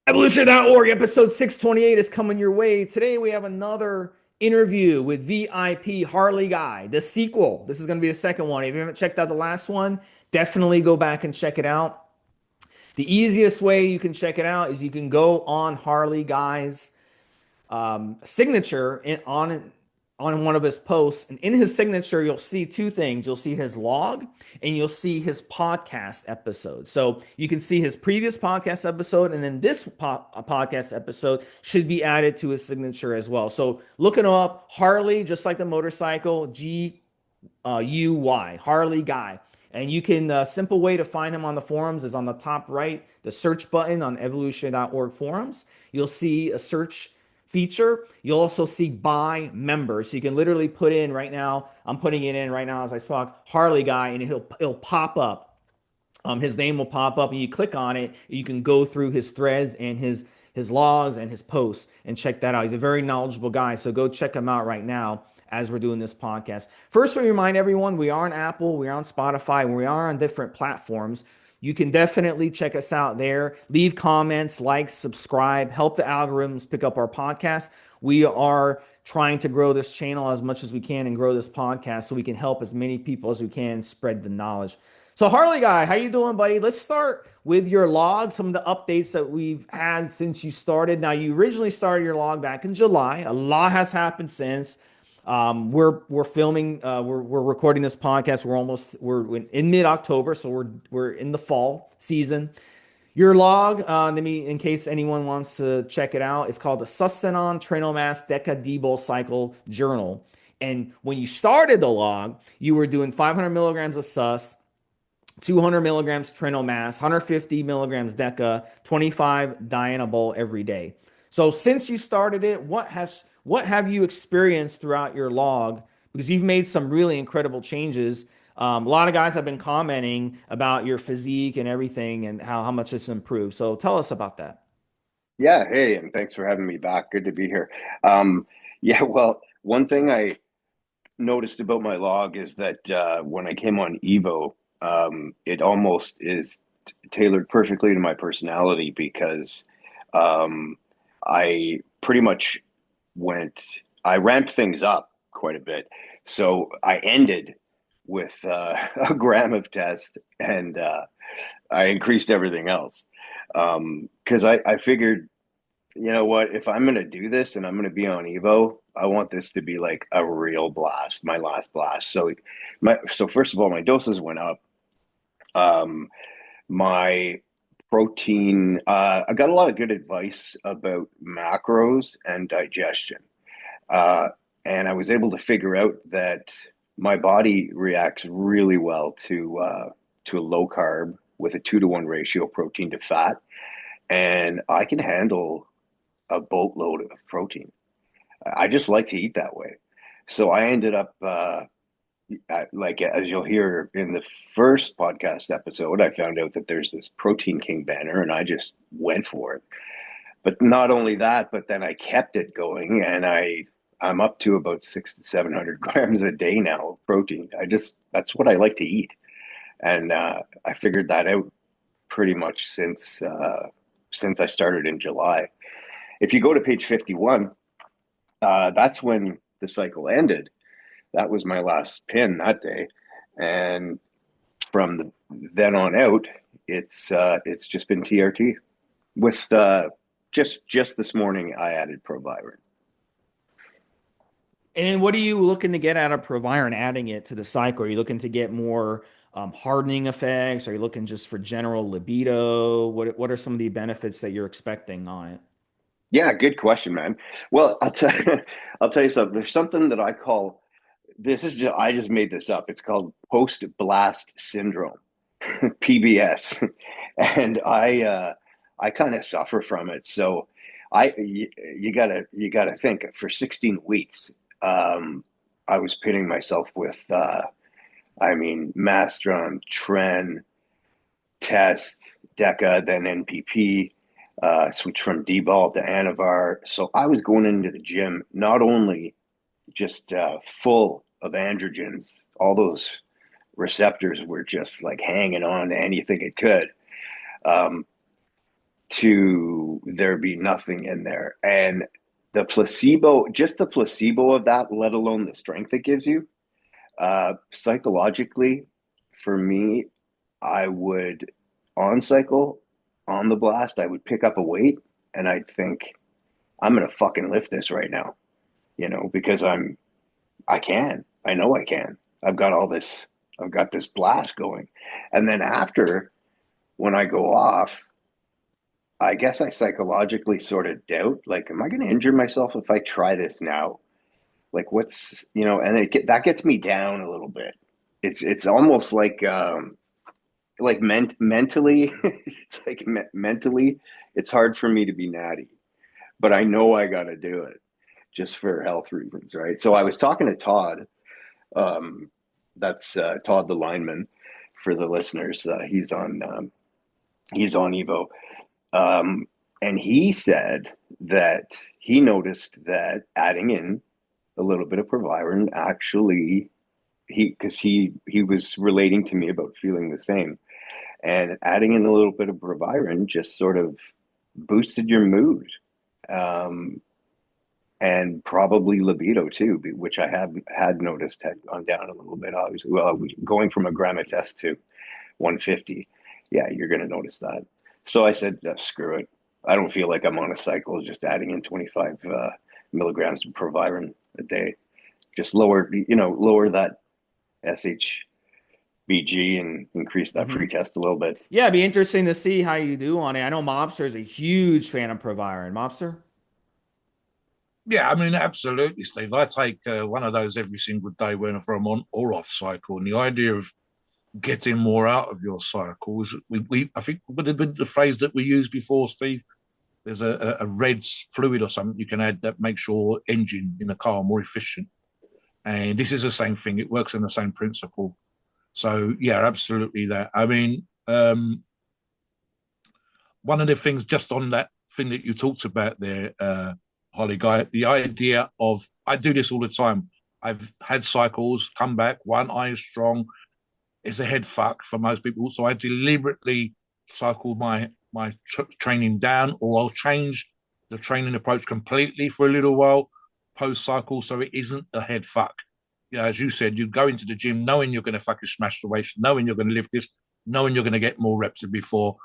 Evolutionary.org, episode 628 is coming your way. Today we have another interview with VIP Harleyguy, the sequel. This is going to be the second one. If you haven't checked out the last one, definitely go back and check it out. The easiest way you can check it out is you can go on Harleyguy's signature on one of his posts, and in his signature you'll see two things. You'll see his log and you'll see his podcast episode. So you can see his previous podcast episode, and then this podcast episode should be added to his signature as well. So look it up, Harley, just like the motorcycle, G-U-Y, Harleyguy. And you can, simple way to find him on the forums is on the top right, the search button on evolution.org forums. You'll see a search feature. You'll also see by member. So you can literally put in right now, I'm putting it in right now as I talk, Harleyguy, and it'll pop up. His name will pop up and you click on it. You can go through his threads and his logs and his posts and check that out. He's a very knowledgeable guy. So go check him out right now as we're doing this podcast. First, we remind everyone we are on Apple, we are on Spotify, we are on different platforms. You can definitely check us out there. Leave comments, like, subscribe, help the algorithms pick up our podcast. We are trying to grow this channel as much as we can and grow this podcast so we can help as many people as we can spread the knowledge. So Harleyguy, how you doing, buddy? Let's start with your log, some of the updates that we've had since you started. Now, you originally started your log back in July. A lot has happened since. We're filming. We're recording this podcast. We're in mid October, so we're in the fall season. Your log, let me, in case anyone wants to check it out, it's called the Sustanon Trenomass Decadebol Cycle Journal. And when you started the log, you were doing 500 milligrams of sus, 200 milligrams Trenomass, 150 milligrams Deca, 25 Dianabol every day. So since you started it, what have you experienced throughout your log? Because you've made some really incredible changes. A lot of guys have been commenting about your physique and everything and how much it's improved. So tell us about that. Yeah, hey, and thanks for having me back. Good to be here. Yeah, well, one thing I noticed about my log is that when I came on Evo, it almost is tailored perfectly to my personality because um, I pretty much I ramped things up quite a bit. So I ended with a gram of test and I increased everything else. Because I figured, you know what, if I'm going to do this and I'm going to be on Evo, I want this to be like a real blast, my last blast. So first of all, my doses went up. Um, my protein, I got a lot of good advice about macros and digestion. Uh, and I was able to figure out that my body reacts really well to a low carb with a 2-to-1 ratio protein to fat, and I can handle a boatload of protein. I just like to eat that way. So I ended up like as you'll hear in the first podcast episode, I found out that there's this Protein King banner, and I just went for it. But not only that, but then I kept it going, and I'm up to about 600 to 700 grams a day now of protein. That's what I like to eat, and I figured that out pretty much since I started in July. If you go to page 51, that's when the cycle ended. That was my last pin that day, and then on out, it's just been TRT with just this morning I added Proviron. And what are you looking to get out of Proviron adding it to the cycle? Are you looking to get more hardening effects? Are you looking just for general libido? What are some of the benefits that you're expecting on it? Yeah, good question, man. Well, I'll tell you something. There's something that I call I just made this up. It's called post blast syndrome, PBS, and I kind of suffer from it. So you gotta think for 16 weeks. I was pitting myself with Mastron, Tren, Test, Deca, then NPP, switch from D-ball to Anavar. So I was going into the gym not only just full of androgens, all those receptors were just like hanging on to anything it could. Um, to there be nothing in there. And the placebo, just the placebo of that, let alone the strength it gives you, psychologically, for me, I would on cycle, on the blast, I would pick up a weight and I'd think, I'm gonna fucking lift this right now, because I can. I know I can. I've got all this, I've got this blast going. And then after, when I go off, I guess I psychologically sort of doubt, like, am I going to injure myself if I try this now? Like, and that gets me down a little bit. It's almost like mentally, it's like mentally, it's hard for me to be natty, but I know I got to do it just for health reasons, right? So I was talking to Todd. That's Todd the lineman for the listeners. He's on Evo. And he said that he noticed that adding in a little bit of Proviron actually, because he was relating to me about feeling the same, and adding in a little bit of Proviron just sort of boosted your mood, and probably libido too, which I had noticed had gone down a little bit. Obviously, well, going from a gram a test to 150, yeah, you're going to notice that. So I said, screw it. I don't feel like I'm on a cycle. Just adding in 25 milligrams of Proviron a day, just lower that SHBG and increase that Hmm. free test a little bit. Yeah, it'd be interesting to see how you do on it. I know Mobster is a huge fan of Proviron. Mobster? Yeah, I mean, absolutely, Steve. I take one of those every single day whenever I'm on or off cycle. And the idea of getting more out of your cycle is I think would have been the phrase that we used before, Steve. There's a red fluid or something you can add that makes your engine in a car more efficient. And this is the same thing. It works on the same principle. So yeah, absolutely that. I mean, one of the things just on that thing that you talked about there, Harleyguy, the idea of I do this all the time. I've had cycles, come back, one eye is strong, it's a head fuck for most people. So I deliberately cycle my training down, or I'll change the training approach completely for a little while post cycle, so it isn't a head fuck. Yeah, as you said, you go into the gym knowing you're going to fucking smash the weights, knowing you're going to lift this, knowing you're going to get more reps than before,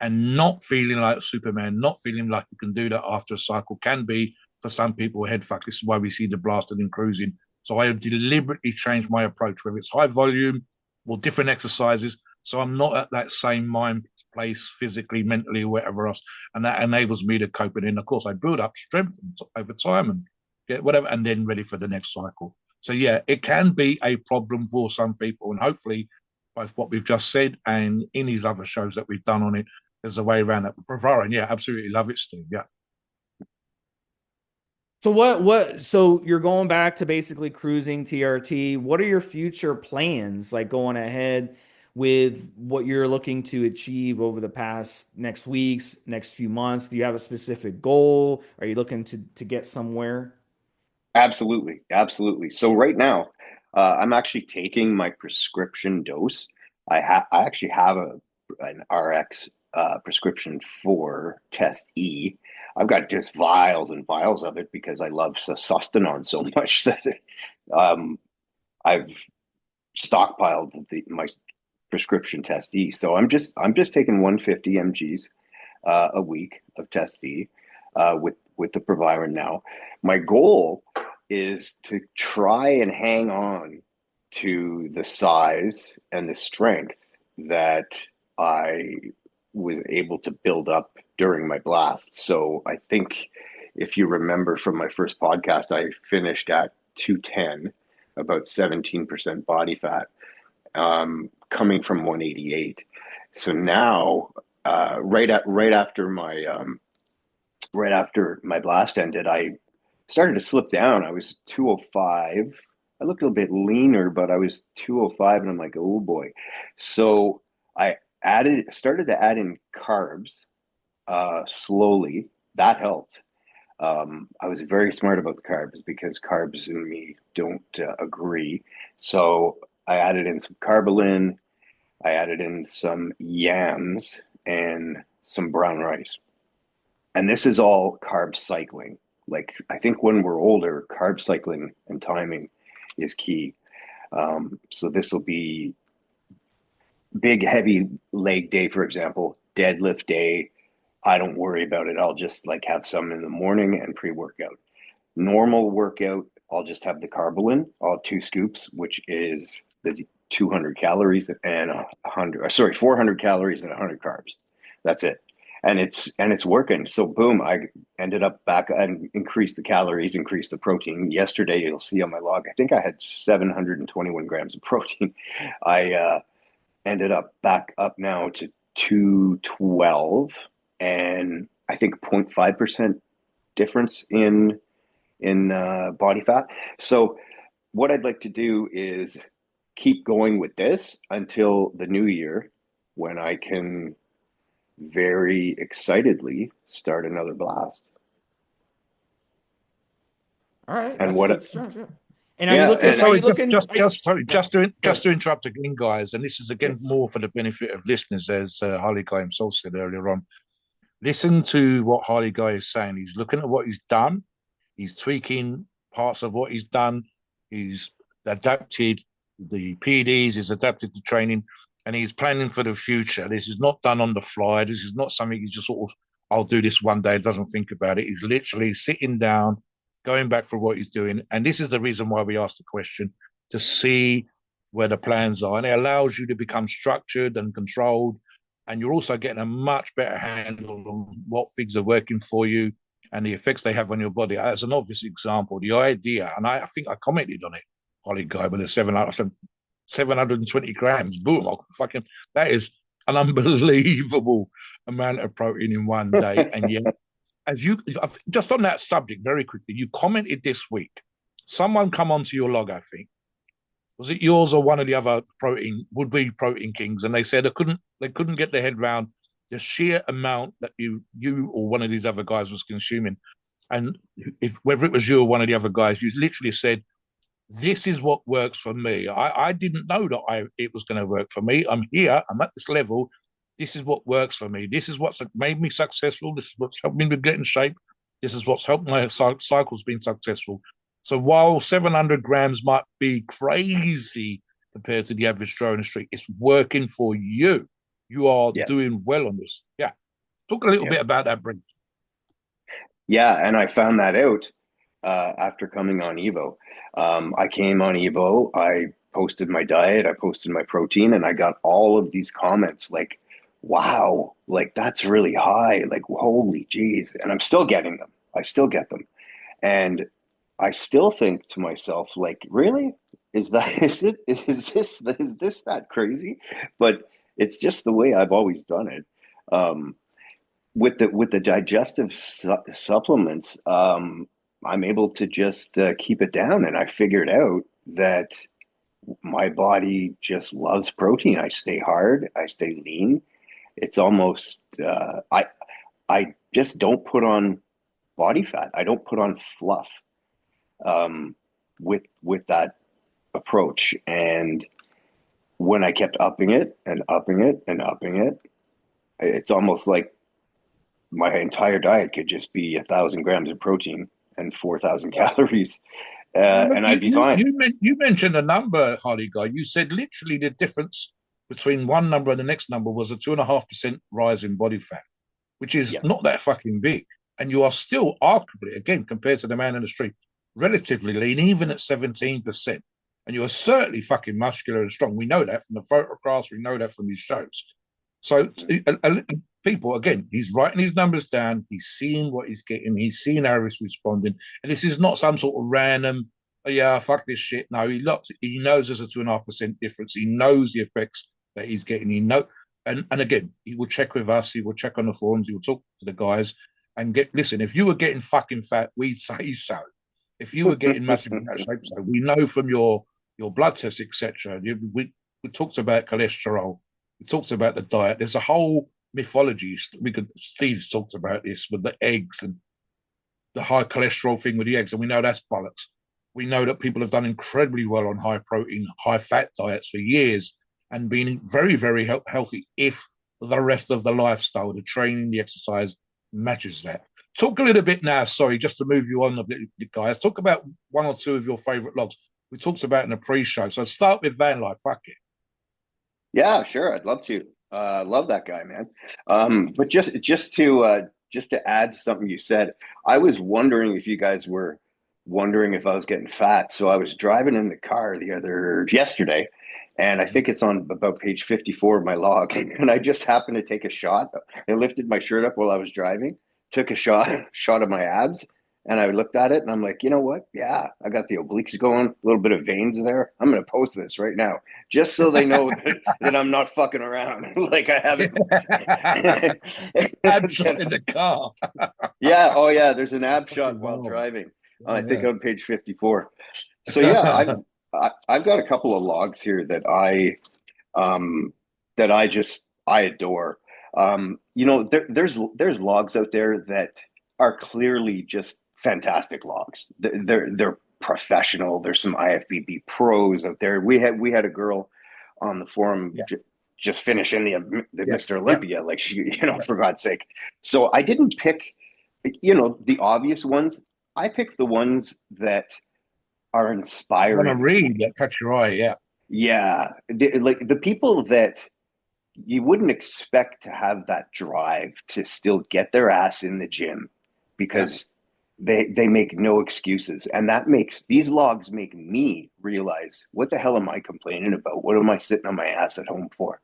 and not feeling like Superman, not feeling like you can do that after a cycle can be for some people a head fuck. This is why we see the blasted and cruising. So I have deliberately changed my approach, whether it's high volume or different exercises. So I'm not at that same mind place physically, mentally, or whatever else. And that enables me to cope. And then, of course, I build up strength over time and get whatever, and then ready for the next cycle. So, yeah, it can be a problem for some people. And hopefully, both what we've just said and in these other shows that we've done on it, there's a way around that. But Provarin, yeah, absolutely love it, Steve. Yeah. So so you're going back to basically cruising TRT. What are your future plans like going ahead with what you're looking to achieve over the past next weeks, next few months? Do you have a specific goal? Are you looking to get somewhere? Absolutely, absolutely. So right now, I'm actually taking my prescription dose. I actually have an RX prescription for Test E. I've got just vials and vials of it because I love sustanon so much that um, I've stockpiled my prescription Test E. So I'm just taking 150 mg's a week of Test E with the Proviron now. My goal is to try and hang on to the size and the strength that I was able to build up during my blast. So I think if you remember from my first podcast, I finished at 210, about 17% body fat, coming from 188. So now, right after my blast ended, I started to slip down. I was 205. I looked a little bit leaner, but I was 205, and I'm like, oh boy. So I started to add in carbs slowly. That helped. I was very smart about the carbs because carbs and me don't agree. So I added in some carbolin. I added in some yams and some brown rice. And this is all carb cycling. Like, I think when we're older, carb cycling and timing is key. So this will be big, heavy leg day, for example, deadlift day. I don't worry about it. I'll just like have some in the morning and pre-workout. Normal workout, I'll just have the carbolin. I'll have 2 scoops, which is the 200 calories and 400 calories and 100 carbs. That's it. And it's working. So boom, I ended up back and increased the calories, increased the protein. Yesterday, you'll see on my log, I think I had 721 grams of protein. I ended up back up now to 212, and I think 0.5% difference in body fat. So what I'd like to do is keep going with this until the new year, when I can very excitedly start another blast. All right, And that's what good stuff. Yeah. And are you yeah, looking? and Are Sorry, you looking? sorry, Yeah, go just ahead. to interrupt again, guys. And this is Yeah. again more for the benefit of listeners, as Harleyguy himself said earlier on. Listen to what Harleyguy is saying. He's looking at what he's done. He's tweaking parts of what he's done. He's adapted the PDs. He's adapted the training, and he's planning for the future. This is not done on the fly. This is not something he's just sort of, I'll do this one day. Doesn't think about it. He's literally sitting down, going back for what he's doing. And this is the reason why we asked the question, to see where the plans are. And it allows you to become structured and controlled. And you're also getting a much better handle on what things are working for you and the effects they have on your body. As an obvious example, the idea, and I think I commented on it, Harleyguy, with the 720 grams, boom, fucking, that is an unbelievable amount of protein in one day. And yet, as you, just on that subject very quickly, you commented this week, someone come onto your log, I think, was it yours or one of the other would-be protein kings, and they said they couldn't get their head around the sheer amount that you or one of these other guys was consuming. And if whether it was you or one of the other guys, you literally said, this is what works for me. I didn't know that it was going to work for me. I'm here, I'm at this level. This is what works for me. This is what's made me successful. This is what's helped me to get in shape. This is what's helped my cycles being successful. So while 700 grams might be crazy compared to the average Joe in the street, it's working for you. You are yes, doing well on this. Yeah. Talk a little yeah, bit about that, Brent. yeah, and I found that out after coming on Evo. I came on Evo, I posted my diet, I posted my protein, and I got all of these comments like, wow, like that's really high, like holy geez. And I'm still getting them. I still get them. And I still think to myself, like, really? Is this that crazy? But it's just the way I've always done it. Um, with the digestive supplements, I'm able to just keep it down, and I figured out that my body just loves protein. I stay hard, I stay lean. It's almost I just don't put on body fat. I don't put on fluff with that approach. And when I kept upping it and upping it and upping it, it's almost like my entire diet could just be 1,000 grams of protein and 4,000 calories, and I'd be fine. You mentioned a number, Harleyguy. You said literally the difference between one number and the next number was a 2.5% rise in body fat, which is Yes. not that fucking big. And you are still arguably, again, compared to the man in the street, relatively lean, even at 17%. And you are certainly fucking muscular and strong. We know that from the photographs. We know that from these shows. So people, again, he's writing his numbers down. He's seeing what he's getting. He's seeing how he's responding. And this is not some sort of random, oh, yeah, fuck this shit. No, he knows there's a 2.5% difference. He knows the effects that he's getting. And again, he will check with us. He will check on the forums. He will talk to the guys and listen, if you were getting fucking fat, we'd say so. If you were getting massively out of shape, so we know from your blood tests, etc. We talked about cholesterol. We talked about the diet. There's a whole mythology. Steve's talked about this with the eggs and the high cholesterol thing with the eggs, and we know that's bollocks. We know that people have done incredibly well on high protein, high fat diets for years and been very, very healthy if the rest of the lifestyle, the training, the exercise, matches that. Talk a little bit now, sorry, just to move you on a bit, guys. Talk about one or two of your favorite logs. We talked about in the pre-show. So start with van life. Fuck it. Yeah, sure. I'd love to. Love that guy, man. But just to add to something you said, I was wondering if you guys were wondering if I was getting fat. So I was driving in the car yesterday, and I think it's on about page 54 of my log, and I just happened to take a shot. I lifted my shirt up while I was driving, took a shot of my abs, and I looked at it and I'm like, you know what? Yeah, I got the obliques going, a little bit of veins there. I'm going to post this right now just so they know that I'm not fucking around. Like I haven't. Ab shot in the car. Yeah. Oh, yeah. There's an ab shot while Wow. driving. Oh, I think yeah. on page 54. So yeah, I've got a couple of logs here um I adore. There's logs out there that are clearly just fantastic logs. They're professional. There's some IFBB pros out there. We had a girl on the forum Yeah. just finishing the Yeah. Mr. Yeah. Olympia, like she, Yeah. for God's sake. So I didn't pick, the obvious ones. I picked the ones that are Want to inspiring to read me. that catch your eye? Yeah. Yeah, like the people that you wouldn't expect to have that drive to still get their ass in the gym Yeah. because they make no excuses, and that makes these logs make me realize, what the hell am I complaining about? What am I sitting on my ass at home for?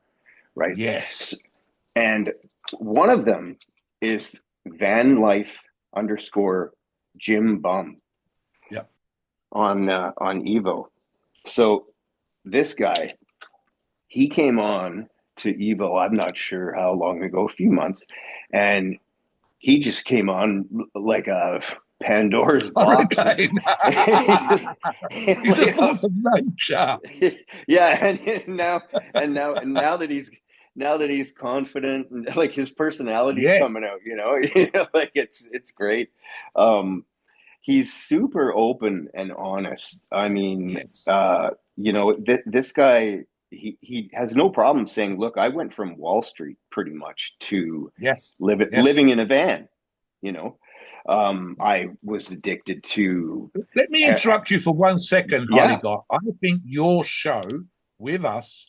Right. Yes. And one of them is van life underscore Jim Bum Yeah. on Evo. So this guy, he came on to Evo, I'm not sure how long ago, a few months, and he just came on like a Pandora's box. Hurricane. He's a force of nature. Yeah, and now that he's confident, and like his personality's coming Yes. out, like it's great. Um, he's super open and honest. I mean, Yes. this guy, he has no problem saying, "Look, I went from Wall Street pretty much to Yes. Yes. living in a van." You know, I was addicted to. Let me interrupt you for 1 second, Yeah. Harleyguy. I think your show with us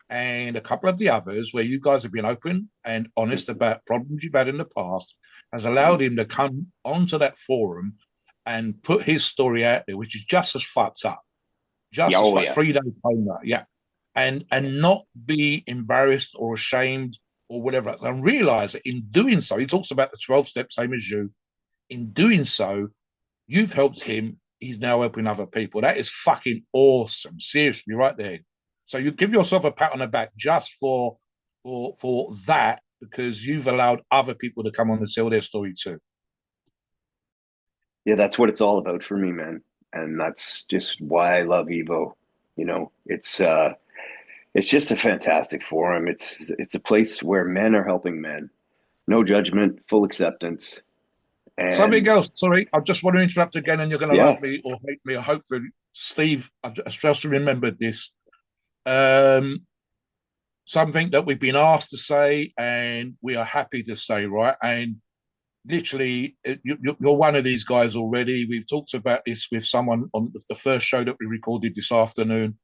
and a couple of the others, where you guys have been open and honest about problems you've had in the past, has allowed him to come onto that forum and put his story out there, which is just as fucked up, Yeah. just as Oh, fucked. yeah. 3 days later, yeah, and not be embarrassed or ashamed or whatever, and realize that in doing so, he talks about the 12 steps, same as you. In doing so, you've helped him. He's now helping other people. That is fucking awesome. Seriously, right there. So you give yourself a pat on the back just for that, because you've allowed other people to come on and tell their story too. Yeah, that's what it's all about for me, man. And that's just why I love Evo. It's just a fantastic forum. It's a place where men are helping men. No judgment, full acceptance. Something And else, sorry, I just want to interrupt again, and you're going to yeah, love me or hate me. Hopefully, Steve, I just remembered this. Um, Something that we've been asked to say, and we are happy to say, right? And literally, you're one of these guys already. We've talked about this with someone on the first show that we recorded this afternoon.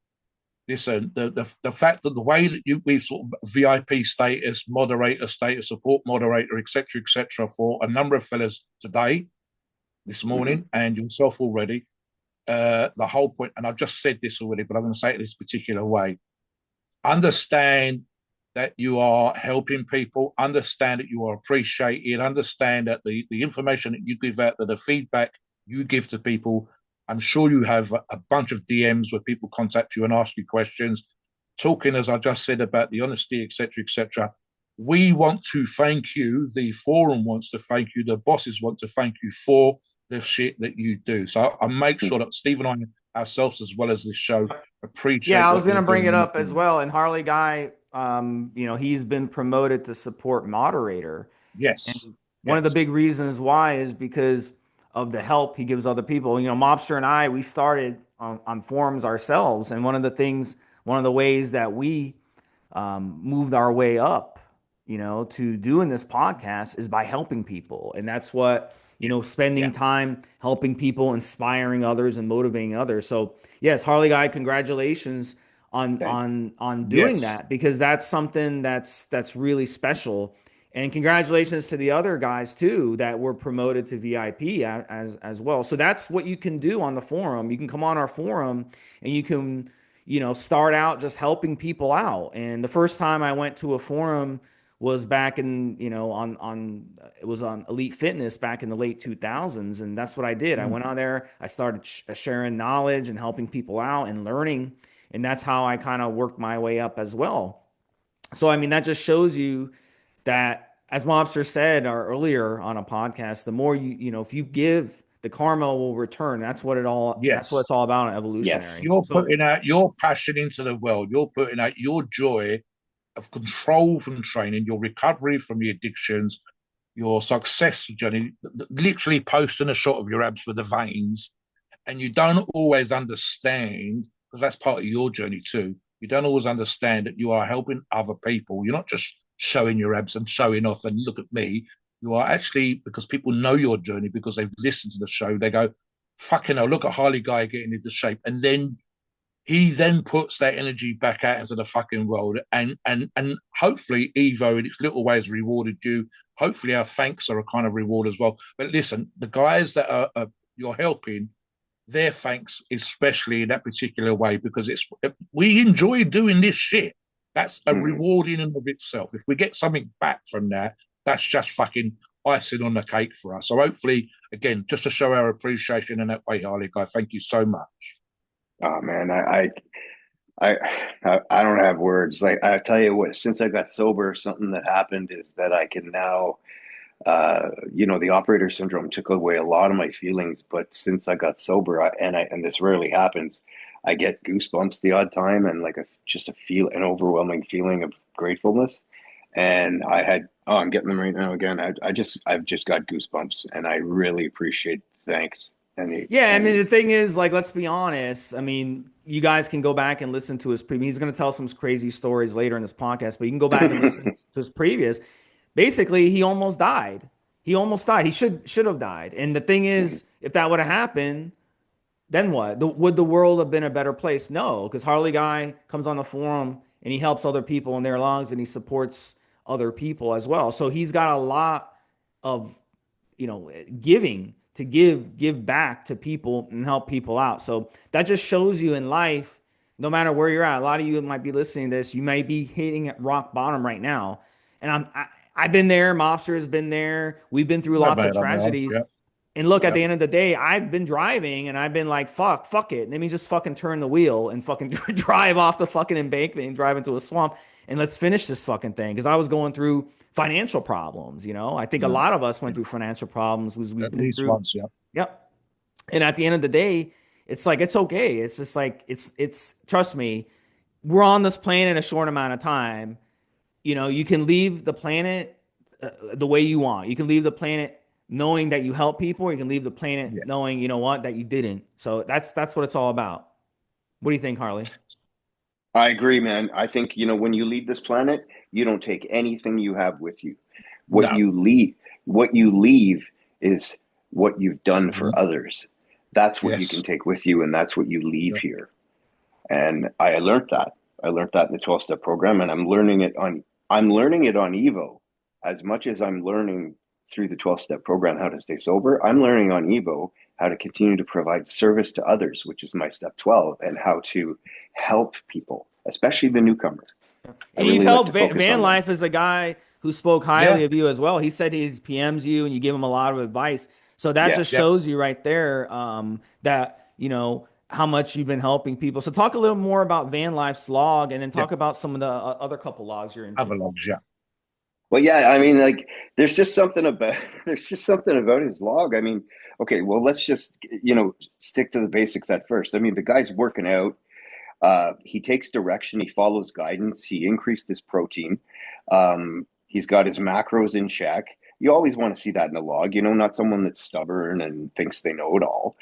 Listen, the fact that the way that we've sort of VIP status, moderator status, support moderator, etc., for a number of fellas today, this mm-hmm. morning, and yourself already. The whole point, and I've just said this already, but I'm going to say it this particular way. Understand that you are helping people, understand that you are appreciated, understand that the information that you give out, that the feedback you give to people, I'm sure you have a bunch of DMs where people contact you and ask you questions, talking, as I just said, about the honesty, etc. We want to thank you. The forum wants to thank you. The bosses want to thank you for the shit that you do. So I make sure that Steve and I, ourselves, as well as this show, appreciate Yeah, I was what going you're to bring it doing. up as well. And Harleyguy, he's been promoted to support moderator. Yes. And one of the Yes. big reasons why is because of the help he gives other people. Mobster and I, we started on forums ourselves. And one of the ways that we moved our way up to doing this podcast is by helping people. And that's what, spending Yeah. time helping people, inspiring others and motivating others. So yes, Harleyguy, congratulations on Thank doing Yes. that, because that's something that's really special. And congratulations to the other guys too that were promoted to VIP as well. So that's what you can do on the forum. You can come on our forum and you can, start out just helping people out. And the first time I went to a forum was back in, on it was on Elite Fitness back in the late 2000s, and that's what I did. I Mm. went on there, I started sharing knowledge and helping people out and learning, and that's how I kind of worked my way up as well. So I mean, that just shows you that, as Mobster said earlier on a podcast, the more if you give, the karma will return. That's what Yes. it's all about in Yes. Evolutionary. You're So putting out your passion into the world. You're putting out your joy of control from training, your recovery from the addictions, your success journey, literally posting a shot of your abs with the veins. And you don't always understand, because that's part of your journey too. You don't always understand that you are helping other people. You're not just showing your abs and showing off and look at me. You are actually, because people know your journey because they've listened to the show, they go, fucking hell, look at Harleyguy getting into shape. And then he then puts that energy back out into the fucking world, and hopefully Evo in its little ways rewarded you. Hopefully our thanks are a kind of reward as well. But listen, the guys that are you're helping, their thanks especially in that particular way, because we enjoy doing this shit. That's a Mhm. reward in and of itself. If we get something back from that, that's just fucking icing on the cake for us. So hopefully, again, just to show our appreciation in that way, Harleyguy, thank you so much. Oh man, I I don't have words. Like I tell you what, since I got sober, something that happened is that I can now, the operator syndrome took away a lot of my feelings. But since I got sober, and this rarely happens, I get goosebumps the odd time, and like an overwhelming feeling of gratefulness. And I'm getting them right now again. I've just got goosebumps, and I really appreciate thanks. yeah, I mean, And the thing is, like, let's be honest. I mean, you guys can go back and listen to his previous. He's going to tell some crazy stories later in this podcast, but you can go back and listen to his previous. Basically, he almost died. He almost died. He should have died. And the thing is, if that would have happened, then what? Would the world have been a better place? No, because Harleyguy comes on the forum and he helps other people in their lives and he supports other people as well. So he's got a lot of, giving to give back to people and help people out. So that just shows you in life, no matter where you're at. A lot of you might be listening to this, you may be hitting at rock bottom right now, and I've been there. Mobster has been there. We've been through I've lots of made up my odds, tragedies. yeah. And look, at Yeah. the end of the day, I've been driving and I've been like, fuck it. Let me just fucking turn the wheel and fucking drive off the fucking embankment and drive into a swamp and let's finish this fucking thing. Because I was going through financial problems. I think a Mm. lot of us went through financial problems. We've At been least through. once, yeah. Yep. And at the end of the day, it's like it's okay. It's just like it's trust me, we're on this planet in a short amount of time. You can leave the planet the way you want. You can leave the planet knowing that you help people, or you can leave the planet Yes. knowing, that you didn't. So that's what it's all about. What do you think, Harley? I agree, man. I think, when you leave this planet, you don't take anything you have with you. What No. you leave, what you leave is what you've done Mhm. for others. That's what you can Yes. take with you, and that's what you leave Yeah. here. And I learned that. I learned that in the 12-step program, and I'm learning it on Evo. As much as I'm learning through the 12-step program how to stay sober, I'm learning on Evo how to continue to provide service to others, which is my step 12, and how to help people, especially the newcomer. I And you've really like helped to focus Van on them. Life as a guy who spoke Yeah. highly of you as well. He said he PMs you and you give him a lot of advice. So that just Yes. Yeah. shows you right there, that how much you've been helping people. So talk a little more about Van Life's log, and then Yeah. talk about some of the other couple logs you're into. Other logs, yeah. Well, yeah, I mean, like, there's just something about there's just something about his log. I mean, okay, well, let's just stick to the basics at first. I mean, the guy's working out. He takes direction. He follows guidance. He increased his protein. He's got his macros in check. You always want to see that in a log, not someone that's stubborn and thinks they know it all.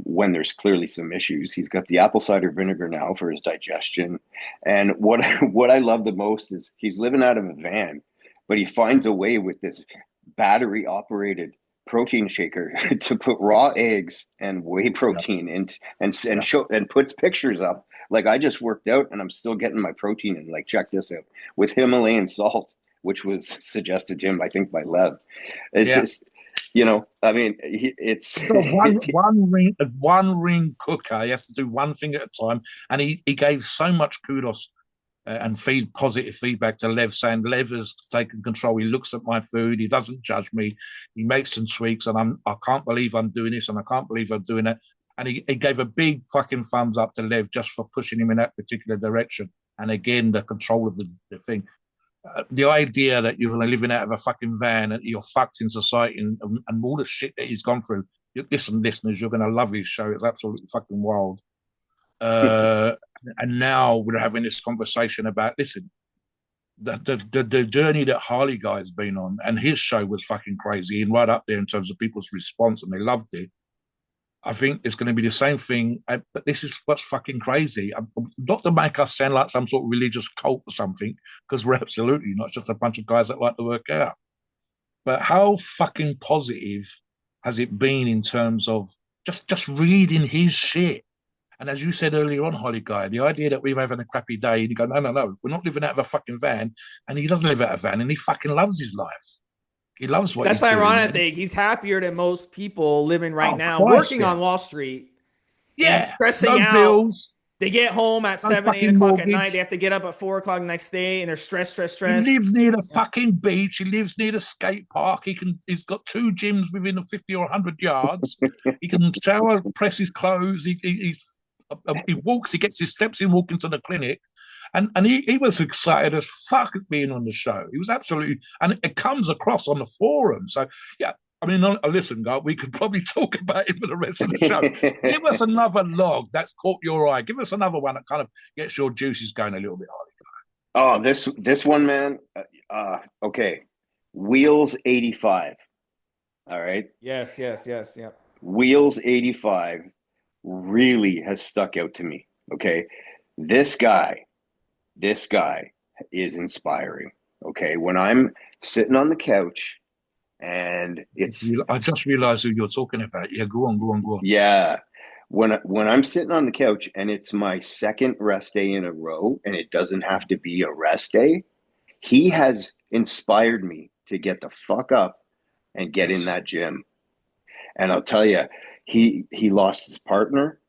When there's clearly some issues, he's got the apple cider vinegar now for his digestion. And what what I love the most is he's living out of a van. but he finds a way with this battery operated protein shaker to put raw eggs and whey protein in and show and puts pictures up like I just worked out and I'm still getting my protein in, like check this out, with Himalayan salt, which was suggested to him I think by Lev. It's just, you know, I mean, it's one ring cooker. He has to do one thing at a time, and he gave so much kudos and positive feedback to Lev, saying Lev has taken control. He looks at my food. He doesn't judge me. He makes some tweaks, and I can't believe I'm doing this, and I can't believe I'm doing that. And he gave a big fucking thumbs up to Lev just for pushing him in that particular direction. And again, the control of the thing. The idea that you're living out of a fucking van and you're fucked in society and all the shit that he's gone through. Listen, listeners, you're going to love his show. It's absolutely fucking wild. And now we're having this conversation about, listen, the journey that Harleyguy has been on, and his show was fucking crazy and right up there in terms of people's response, and they loved it. I think it's going to be the same thing, but this is what's fucking crazy. Not to make us sound like some sort of religious cult or something, because we're absolutely not, just a bunch of guys that like to work out. But how fucking positive has it been in terms of just reading his shit? And as you said earlier on, Harleyguy, the idea that we're having a crappy day and you go, no, we're not living out of a fucking van. And he doesn't live out of a van and he fucking loves his life. He loves what he's doing. That's ironic. I think he's happier than most people living right now, Christ, working on Wall Street. Yeah. And stressing no out. Bills. They get home at 7, 8 o'clock at night. They have to get up at 4 o'clock the next day, and they're stressed. He lives near the fucking beach. He lives near the skate park. He's got 2 gyms within 50 or 100 yards. He can shower, press his clothes. He walks. He gets his steps in walking to the clinic. And he was excited as fuck as being on the show. He was absolutely, and it comes across on the forum. So, yeah, I mean, listen, guy, we could probably talk about him for the rest of the show. Give us another log that's caught your eye. Give us another one that kind of gets your juices going a little bit, Harley. Oh, this one, man. Okay. Wheels 85. All right. Yes. Yeah. Wheels 85 really has stuck out to me. Okay. This guy is inspiring. Okay. When I'm sitting on the couch and I just realized who you're talking about. Yeah, go on. Yeah. When I'm sitting on the couch and it's my second rest day in a row and it doesn't have to be a rest day, he has inspired me to get the fuck up and get in that gym. And I'll tell you, he lost his partner.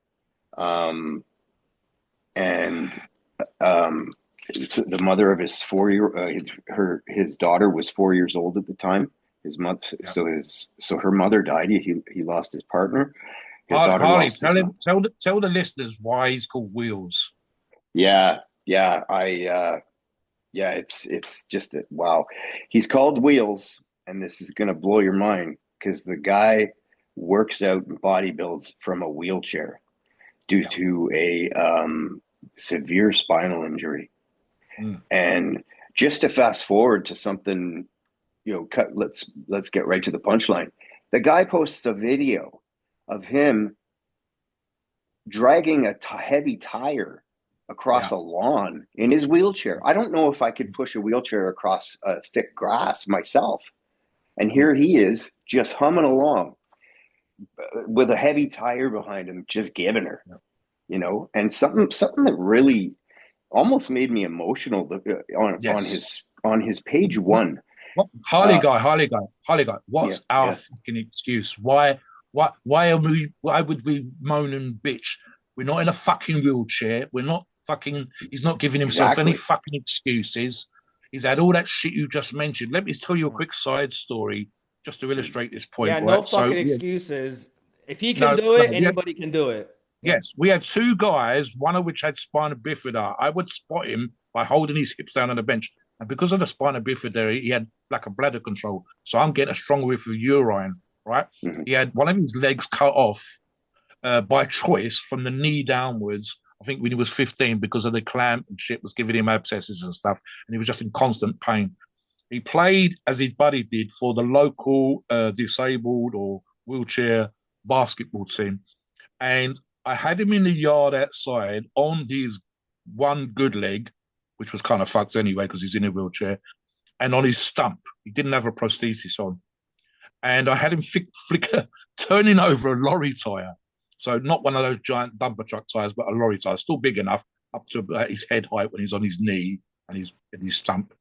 The mother of his 4-year his daughter was 4 years old at the time. His mother, so her mother died. He lost his partner. His daughter Harley, tell the listeners why he's called Wheels. Yeah, it's just wow. He's called Wheels, and this is gonna blow your mind because the guy works out and bodybuilds from a wheelchair due to a severe spinal injury. And just to fast forward to something, let's get right to the punchline. The guy posts a video of him dragging a heavy tire across a lawn in his wheelchair. I don't know if I could push a wheelchair across thick grass myself. And here he is just humming along with a heavy tire behind him, just giving her, and something that really almost made me emotional on his page one. Harleyguy, what's our fucking excuse? Why would we moan and bitch? We're not in a fucking wheelchair. We're not fucking, he's not giving himself any fucking excuses. He's had all that shit you just mentioned. Let me tell you a quick side story just to illustrate this point. Yeah, no fucking excuses. If he can do it, anybody can do it. Yes, we had 2 guys, one of which had spina bifida. I would spot him by holding his hips down on the bench. And because of the spina bifida, he had like a bladder control. So I'm getting a strong whiff of urine, right? Mm-hmm. He had one of his legs cut off by choice from the knee downwards, I think when he was 15, because of the clamp and shit was giving him abscesses and stuff. And he was just in constant pain. He played, as his buddy did, for the local disabled or wheelchair basketball team. And I had him in the yard outside on his one good leg, which was kind of fucked anyway because he's in a wheelchair. and on his stump, he didn't have a prosthesis on. And I had him flicker, turning over a lorry tyre. So not one of those giant dumper truck tyres, but a lorry tyre, still big enough, up to about his head height when he's on his knee and his stump.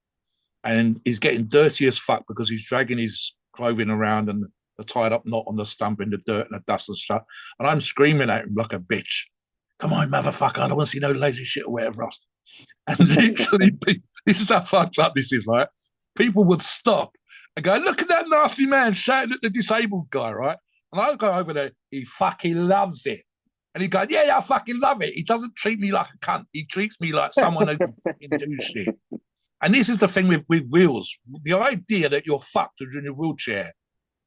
And he's getting dirty as fuck because he's dragging his clothing around and the tied up knot on the stump in the dirt and the dust and stuff. And I'm screaming at him like a bitch. Come on, motherfucker, I don't want to see no lazy shit or whatever else. And literally, this is how fucked up this is, right? People would stop and go, look at that nasty man shouting at the disabled guy, right? And I go over there, he fucking loves it. And he goes, yeah, I fucking love it. He doesn't treat me like a cunt. He treats me like someone who can fucking do shit. And this is the thing with wheels. The idea that you're fucked or in a wheelchair.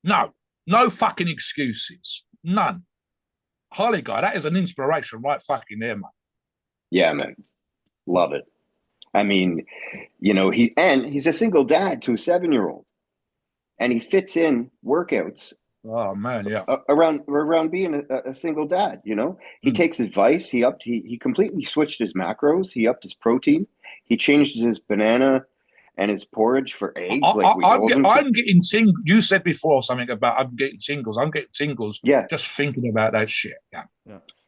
No fucking excuses. None. Harleyguy, that is an inspiration right fucking there, man. Yeah, man. Love it. I mean, you know, he's a single dad to a 7-year-old. And he fits in workouts. Oh man, yeah. Around being a single dad, you know. He takes advice. He completely switched his macros. He upped his protein. He changed his banana and his porridge for eggs. I'm getting tingles. You said before something about I'm getting tingles. I'm getting tingles. Yeah. Just thinking about that shit. Yeah.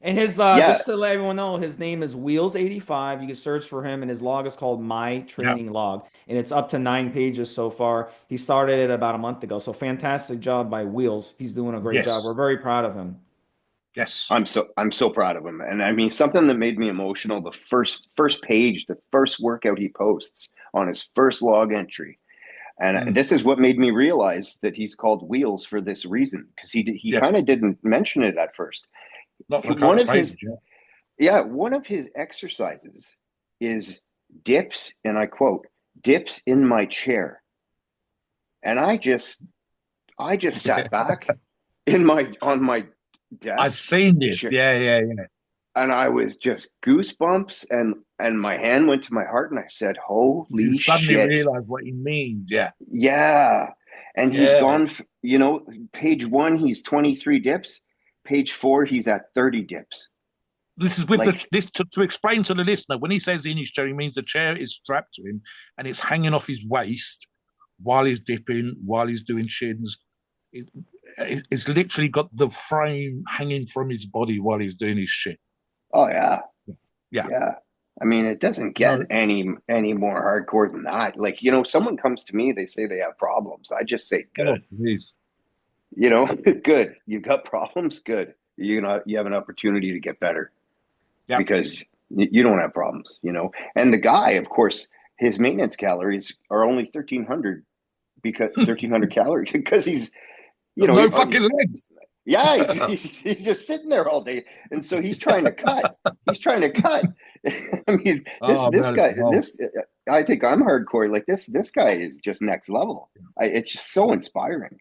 And his just to let everyone know, his name is Wheels85. You can search for him, and his log is called My Training Log, and it's up to 9 pages so far. He started it about a month ago, so fantastic job by Wheels. He's doing a great job. We're very proud of him. Yes, I'm so proud of him, and I mean something that made me emotional. The first page, the first workout he posts on his first log entry. And this is what made me realize that he's called Wheels for this reason, because he kind of didn't mention it at first. Not for one of his, one of his exercises is dips, and I quote, "dips in my chair." And I just sat back on my desk. I've seen this. Yeah. And I was just goosebumps, and my hand went to my heart, and I said, "Holy shit!" Suddenly realize what he means. Yeah. And he's gone. You know, page 1, he's 23 dips. Page 4, he's at 30 dips. This is with to explain to the listener, when he says in his chair, he means the chair is strapped to him and it's hanging off his waist while he's dipping, while he's doing shins. It's literally got the frame hanging from his body while he's doing his shit. Oh yeah. Yeah. I mean, it doesn't get any more hardcore than that. Like, you know, someone comes to me, they say they have problems. I just say, good. Oh, please. You know, good. You've got problems. Good. You have an opportunity to get better because you don't have problems, you know. And the guy, of course, his maintenance calories are only 1,300 calories because he's, you know, no fucking legs. Yeah, he's just sitting there all day, and so he's trying to cut. I mean, this guy. I think I'm hardcore. Like this guy is just next level. It's just so inspiring.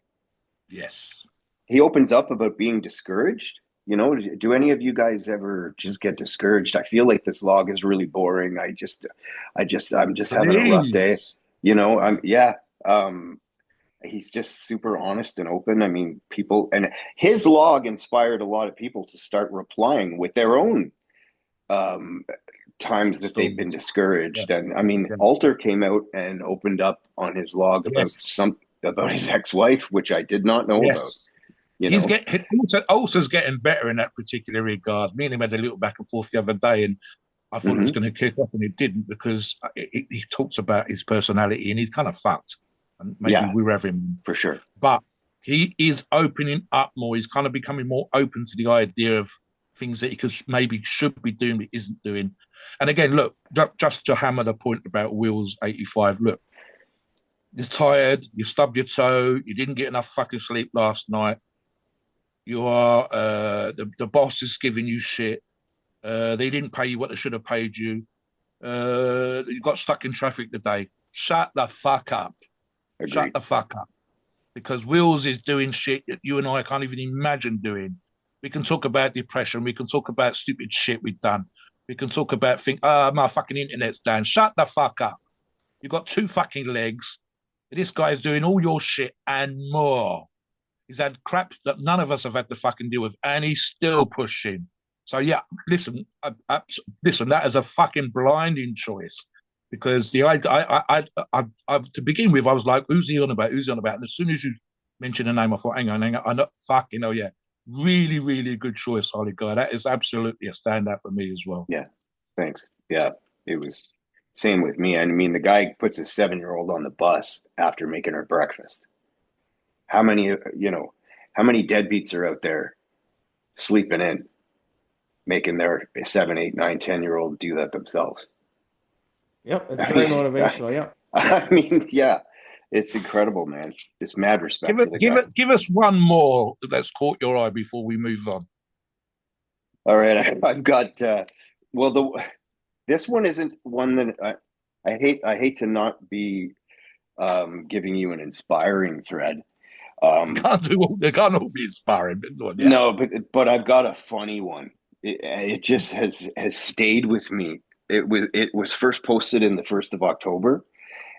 Yes. He opens up about being discouraged. You know, do any of you guys ever just get discouraged? I feel like this log is really boring. I'm just having a rough day. You know, he's just super honest and open. I mean, people, and his log inspired a lot of people to start replying with their own times that they've been discouraged. And I mean, Alter came out and opened up on his log about his ex-wife, which I did not know about. You know? Alter's getting better in that particular regard. Me and him had a little back and forth the other day, and I thought it was going to kick off, and it didn't, because he talks about his personality, and he's kind of fucked. And maybe we're having for sure. But he is opening up more. He's kind of becoming more open to the idea of things that he should be doing but isn't doing. And again, look, just to hammer the point about Wheels 85, look, you're tired, you stubbed your toe, you didn't get enough fucking sleep last night. You are the boss is giving you shit. They didn't pay you what they should have paid you. You got stuck in traffic today. Shut the fuck up. Agreed. Shut the fuck up. Because Wheels is doing shit that you and I can't even imagine doing. We can talk about depression. We can talk about stupid shit we've done. We can talk about my fucking internet's down. Shut the fuck up. You've got 2 fucking legs. This guy's doing all your shit and more. He's had crap that none of us have had to fucking deal with, and he's still pushing. So yeah, listen, that is a fucking blinding choice. because to begin with, I was like, who's he on about? Who's he on about? And as soon as you mentioned the name, I thought, hang on, I know, fucking hell, yeah, really, really good choice, Harleyguy. That is absolutely a standout for me as well. Yeah, thanks. Yeah, it was same with me. I mean, the guy puts a 7-year-old on the bus after making her breakfast. How many, how many deadbeats are out there sleeping in, making their 7, 8, 9, 10-year-old do that themselves? Yep, it's I very mean, motivational. Yep. I mean, yeah, it's incredible, man. Just mad respect for the guy. Give us one more that's caught your eye before we move on. All right, I've got. Well, this one isn't one that I hate to not be giving you an inspiring thread. They can't all be inspiring, but yeah. No, but I've got a funny one. It just has stayed with me. It was first posted in the 1st of October,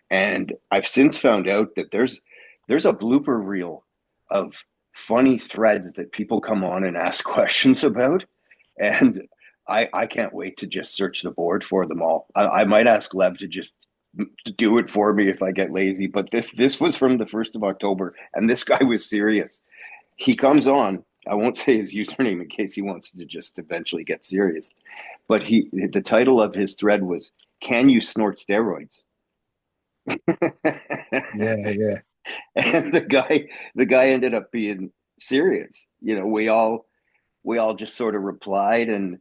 and I've since found out that there's a blooper reel of funny threads that people come on and ask questions about, and I can't wait to just search the board for them all. I might ask Lev to just do it for me if I get lazy, but this was from the 1st of October, and this guy was serious. He comes on. I won't say his username in case he wants to just eventually get serious. But the title of his thread was "Can you snort steroids?" Yeah. And the guy ended up being serious. We all just sort of replied, and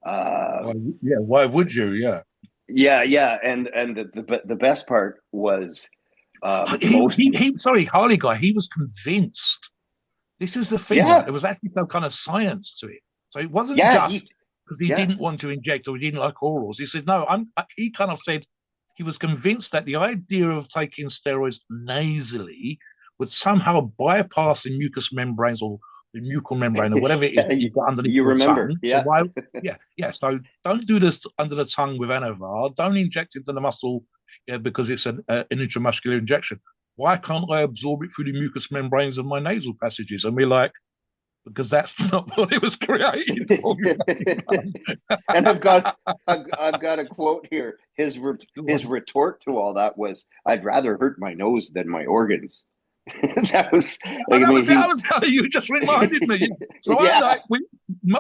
why would you? Yeah. yeah, and the best part was Sorry, Harleyguy, he was convinced. This is the thing, yeah, right? There was actually some kind of science to it. So it wasn't yeah, just because he yes, didn't want to inject or he didn't like orals. He said, no, he kind of said he was convinced that the idea of taking steroids nasally would somehow bypass the mucous membranes or the mucal membrane or whatever it is yeah, you got underneath you your remember, tongue. So yeah, why? Yeah. So don't do this under the tongue with Anavar. Don't inject it to the muscle, because it's an intramuscular injection. Why can't I absorb it through the mucous membranes of my nasal passages? And we're like, because that's not what it was created for. And I've got a quote here. His retort to all that was, "I'd rather hurt my nose than my organs." That was like, that was how you just reminded me. So yeah,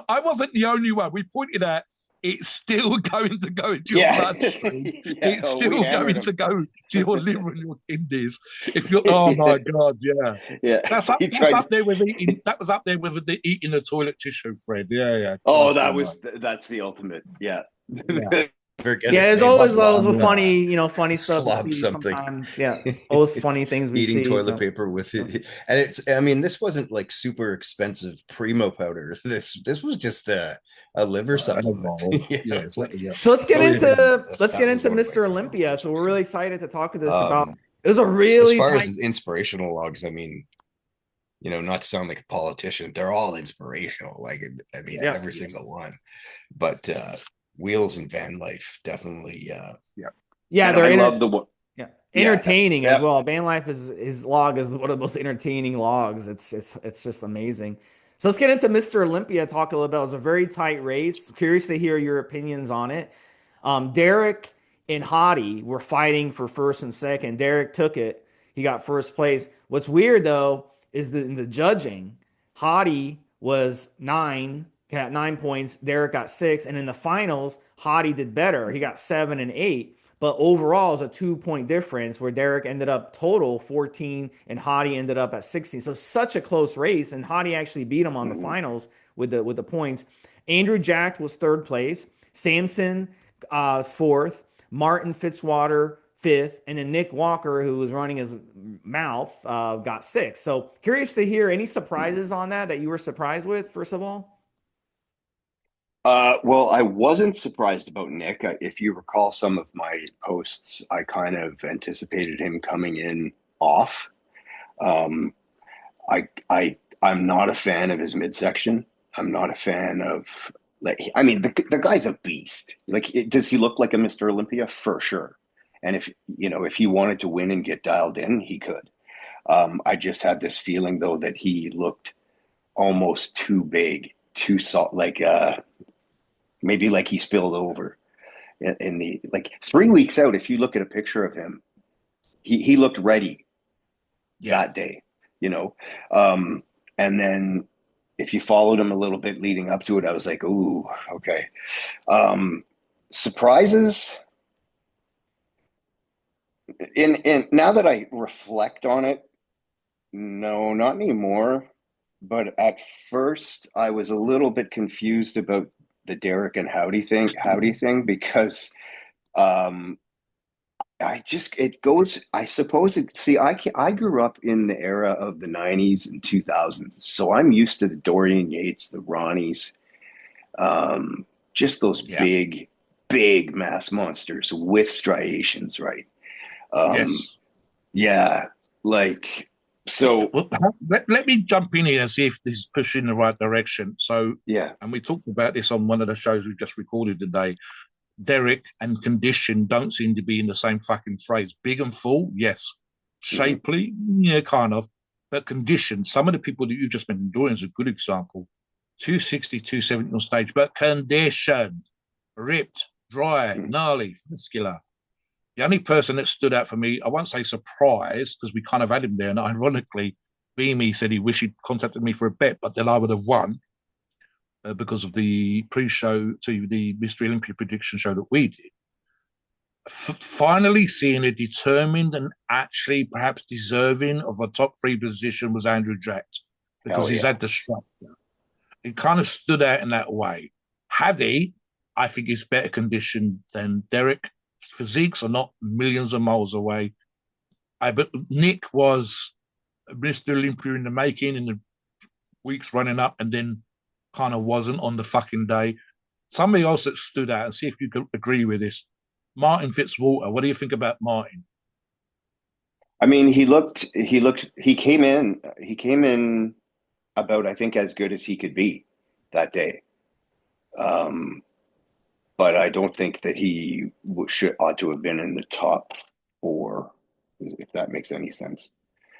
I wasn't the only one. We pointed out it's still going to go into your yeah, bloodstream. yeah. It's still going to go to your liver and your kidneys. If you're, oh my god, yeah, Yeah, that's up there with eating. That was up there with the eating the toilet tissue, Fred. Yeah. Oh, that's the ultimate. Yeah. Yeah. Yeah, there's always those funny stuff slob we see something. sometimes. Yeah, always funny things we Eating see. toilet paper with it, and I mean, this wasn't like super expensive primo powder. This was just a liver supplement. Yeah. So let's get into one of my Mr. Olympia. So we're really excited to talk to this about. Um, It was a as really far tight. as inspirational logs, I mean, not to sound like a politician, they're all inspirational. Like, I mean, Yeah. every single one. But Wheels and Van Life definitely. Yeah, And they're I love the one. yeah, Yeah, entertaining as yeah. well. Van Life is his log is one of the most entertaining logs. It's just amazing. So let's get into Mr. Olympia. Talk a little bit. It was a very tight race. Curious to hear your opinions on it. Derek and Hottie were fighting for first and second. Derek took it. He got first place. What's weird though is that in the judging, Hottie was got 9 points. Derek got 6, and in the finals, Hottie did better. He got 7 and 8. But overall, it's a 2-point difference where Derek ended up total 14 and Hottie ended up at 16. So such a close race, and Hottie actually beat him on the finals with the points. Andrew Jack was third place. Samson was fourth. Martin Fitzwater fifth, and then Nick Walker, who was running his mouth, got sixth. So curious to hear any surprises on that you were surprised with, first of all? Well, I wasn't surprised about Nick. If you recall some of my posts, I kind of anticipated him coming in off. Um, I'm not a fan of his midsection. I'm not a fan of I mean, the guy's a beast. Does he look like a Mr. Olympia? For sure. And if he wanted to win and get dialed in, he could. I just had this feeling though that he looked almost too big, too salt, maybe like he spilled over. in the like 3 weeks out. If you look at a picture of him, he looked ready that day, you know. And then if you followed him a little bit leading up to it, I was like, ooh, okay. Surprises. In now that I reflect on it, no, not anymore. But at first, I was a little bit confused about the Derek and Howdy thing, because it goes. I suppose I grew up in the era of the '90s and 2000s, so I'm used to the Dorian Yates, the Ronnies, just those big mass monsters with striations, right? Yes. Yeah, like so. Well, let me jump in here and see if this is pushing in the right direction. So, Yeah, and we talked about this on one of the shows we just recorded today. Derek and condition don't seem to be in the same fucking phrase. Big and full, yes. Shapely, yeah, kind of. But condition, some of the people that you've just been enduring is a good example. 260, 270 on stage, but conditioned, ripped, dry, gnarly, muscular. The only person that stood out for me, I won't say surprised, because we kind of had him there, and ironically, Beamy said he wished he'd contacted me for a bet, but then I would have won because of the pre-show to the Mr Olympia prediction show that we did. Finally seeing a determined and actually perhaps deserving of a top 3 position was Andrew Jack, because he's had the structure. It kind of stood out in that way. Hadi, I think, is better conditioned than Derek. Physiques are not millions of miles away. But Nick was Mr Olympia in the making in the weeks running up, and then kind of wasn't on the fucking day. Somebody else that stood out, and see if you could agree with this, Martin Fitzwater. What do you think about Martin? I mean, he came in about, I think, as good as he could be that day. But I don't think that he ought to have been in the top 4, if that makes any sense.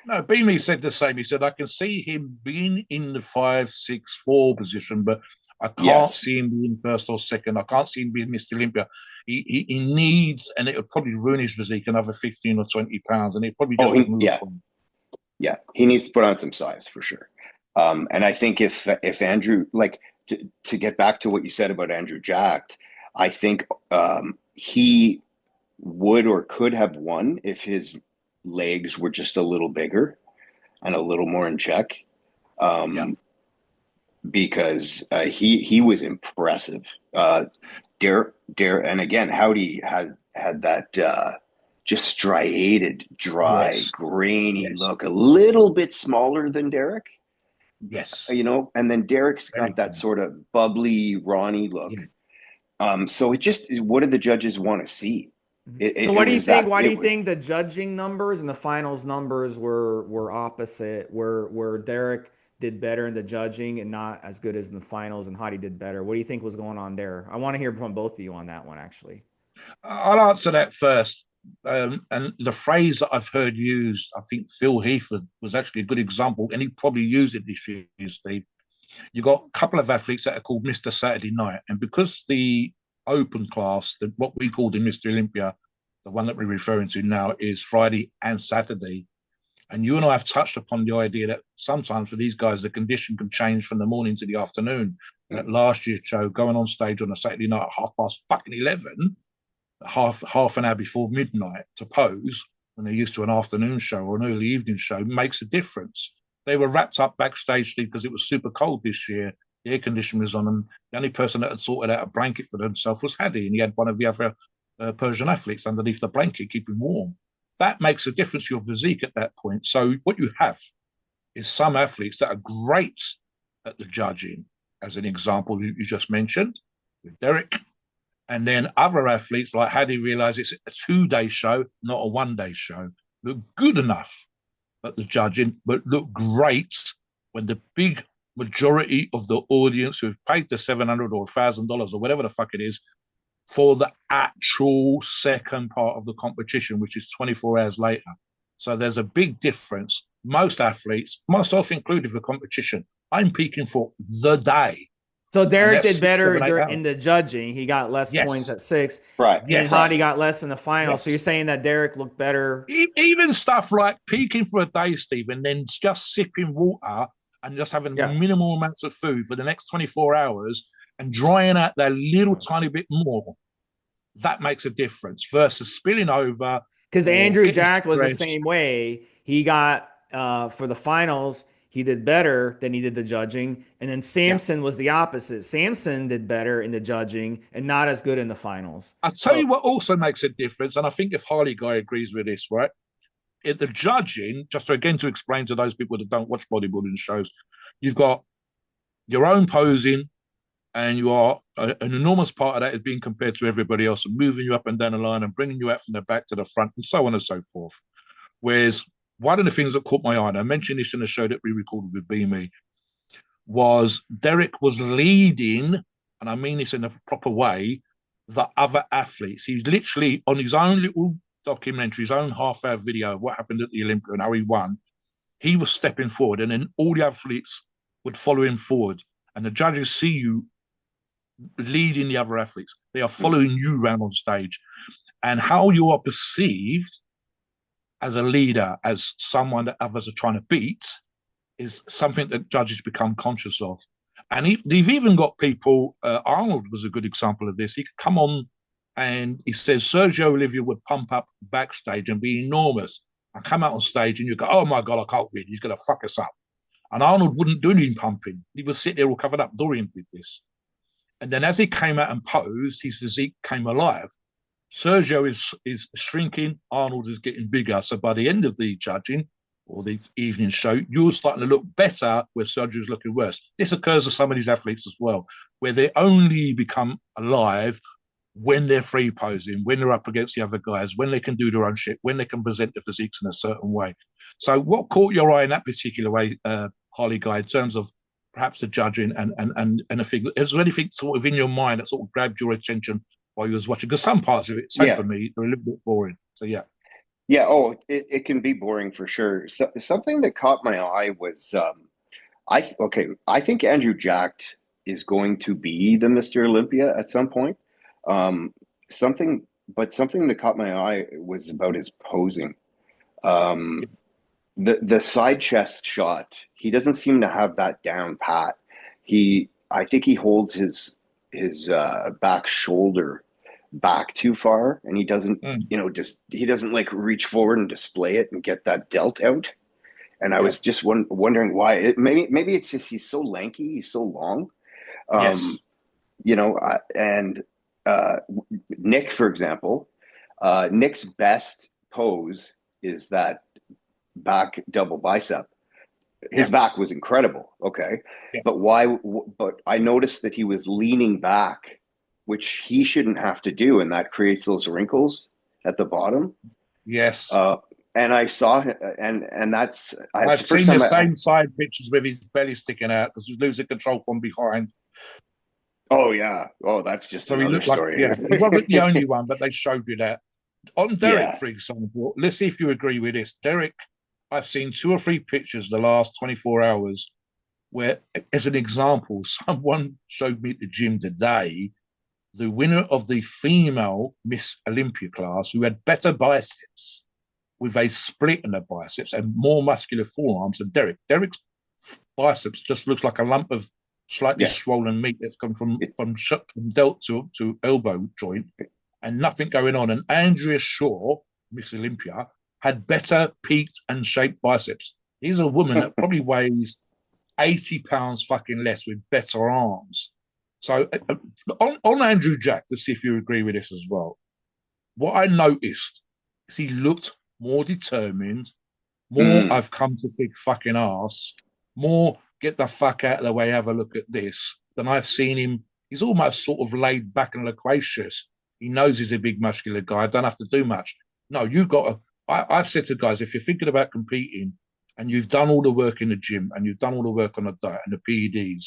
No, Beamy said the same. He said, I can see him being in the 5, 6, 4 position, but I can't see him being first or second. I can't see him being Mr Olympia. He needs, and it would probably ruin his physique, another 15 or 20 pounds, and it probably just yeah, he needs to put on some size for sure. And I think if Andrew, like, to get back to what you said about Andrew Jacked, I think he would or could have won if his legs were just a little bigger and a little more in check. Because he was impressive. Dare, and again, Howdy had that just striated, dry, grainy look, a little bit smaller than Derek. Yes. You know, and then Derek's got that sort of bubbly, Ronnie look. So it just, what do the judges want to see? So what do you think? Why do you think the judging numbers and the finals numbers were opposite? Where Derek did better in the judging and not as good as in the finals, and Hadi did better? What do you think was going on there? I want to hear from both of you on that one, actually. I'll answer that first. And the phrase that I've heard used, I think Phil Heath was actually a good example, and he probably used it this year, Steve. You got a couple of athletes that are called Mr. Saturday Night, and because the open class, what we called in Mr. Olympia, the one that we're referring to now, is Friday and Saturday. And you and I have touched upon the idea that sometimes for these guys, the condition can change from the morning to the afternoon. At last year's show, going on stage on a Saturday night at 11:30, half an hour before midnight to pose, when they're used to an afternoon show or an early evening show, makes a difference. They were wrapped up backstage because it was super cold this year. The air conditioning was on, and the only person that had sorted out a blanket for themselves was Hadi, and he had one of the other Persian athletes underneath the blanket, keeping warm. That makes a difference to your physique at that point. So what you have is some athletes that are great at the judging, as an example you just mentioned with Derek, and then other athletes like Hadi realize it's a 2-day show, not a 1-day show, look good enough at the judging, but look great when the big majority of the audience who have paid the $700 or $1,000 or whatever the fuck it is for the actual second part of the competition, which is 24 hours later. So there's a big difference. Most athletes, myself included, for competition, I'm peaking for the day. So and Derek that's did 6, better 7, 8 in hours. the judging. He got less points Yes, at 6, Right. and Right. Hadi yes, got less in the final. So you're yes. saying that Derek looked better? Even stuff like peaking for a day, Steve, and then just sipping water and just having Yeah. minimal amounts of food for the next 24 hours and drying out that little tiny bit more, that makes a difference versus spilling over Because or Andrew getting Jack was the stressed. same way. He got for the finals, he did better than he did the judging. And then Yeah. Samson was the opposite. Samson did better in the judging and not as good in the finals. I'll tell So you what also makes a difference, and I think if Harleyguy agrees with this, right? In the judging, just to, again to explain to those people that don't watch bodybuilding shows, you've got your own posing, and you are an enormous part of that is being compared to everybody else and moving you up and down the line and bringing you out from the back to the front and so on and so forth. Whereas one of the things that caught my eye, and I mentioned this in the show that we recorded with BME, was Derek was leading, and I mean this in a proper way, the other athletes. He literally, on his own little documentary, his own half-hour video of what happened at the Olympia and how he won, he was stepping forward, and then all the athletes would follow him forward. And the judges see you leading the other athletes. They are following you around on stage. And how you are perceived as a leader, as someone that others are trying to beat, is something that judges become conscious of. And they've even got people, Arnold was a good example of this. He could come on and he says Sergio Olivier would pump up backstage and be enormous. And come out on stage and you go, oh my God, I can't win. He's going to fuck us up. And Arnold wouldn't do any pumping. He would sit there all covered up. Dorian did this. And then as he came out and posed, his physique came alive. Sergio is shrinking, Arnold is getting bigger. So by the end of the judging or the evening show, you're starting to look better where Sergio's looking worse. This occurs to some of these athletes as well, where they only become alive when they're free posing, when they're up against the other guys, when they can do their own shit, when they can present their physiques in a certain way. So what caught your eye in that particular way, Harleyguy, in terms of perhaps the judging and a thing? Is there anything sort of in your mind that sort of grabbed your attention while you was watching? Because some parts of it, same for me, they're a little bit boring. So yeah. Yeah. Oh, it can be boring for sure. So, something that caught my eye was I think Andrew Jack is going to be the Mr. Olympia at some point. Um, something that caught my eye was about his posing. Um, the side chest shot, he doesn't seem to have that down pat. I think he holds his back shoulder back too far, and he doesn't, he doesn't like reach forward and display it and get that delt out. And I was just wondering why. Maybe it's just he's so lanky, he's so long. Yes. And Nick, for example, Nick's best pose is that back double bicep. His back was incredible. Okay. Yeah. But I noticed that he was leaning back, which he shouldn't have to do. And that creates those wrinkles at the bottom. Yes. And I saw, and that's, I've seen the same side pictures with his belly sticking out because he's losing control from behind. Oh yeah. Oh, that's just so another he story. Like, he wasn't the only one, but they showed you that. On Derek, for example, let's see if you agree with this. Derek, I've seen 2 or 3 pictures the last 24 hours where, as an example, someone showed me at the gym today the winner of the female Miss Olympia class who had better biceps with a split in the biceps and more muscular forearms than Derek. Derek's biceps just looks like a lump of slightly swollen meat that's come from delt to elbow joint and nothing going on. And Andrea Shaw, Miss Olympia, had better peaked and shaped biceps. He's a woman that probably weighs 80 pounds fucking less with better arms. So on Andrew Jack, to see if you agree with this as well, what I noticed is he looked more determined, more I've come to big fucking ass, more get the fuck out of the way, have a look at this, than I've seen him. He's almost sort of laid back and loquacious. He knows he's a big muscular guy. I don't have to do much. No, you've got to. I've said to guys, if you're thinking about competing and you've done all the work in the gym and you've done all the work on the diet and the PEDs,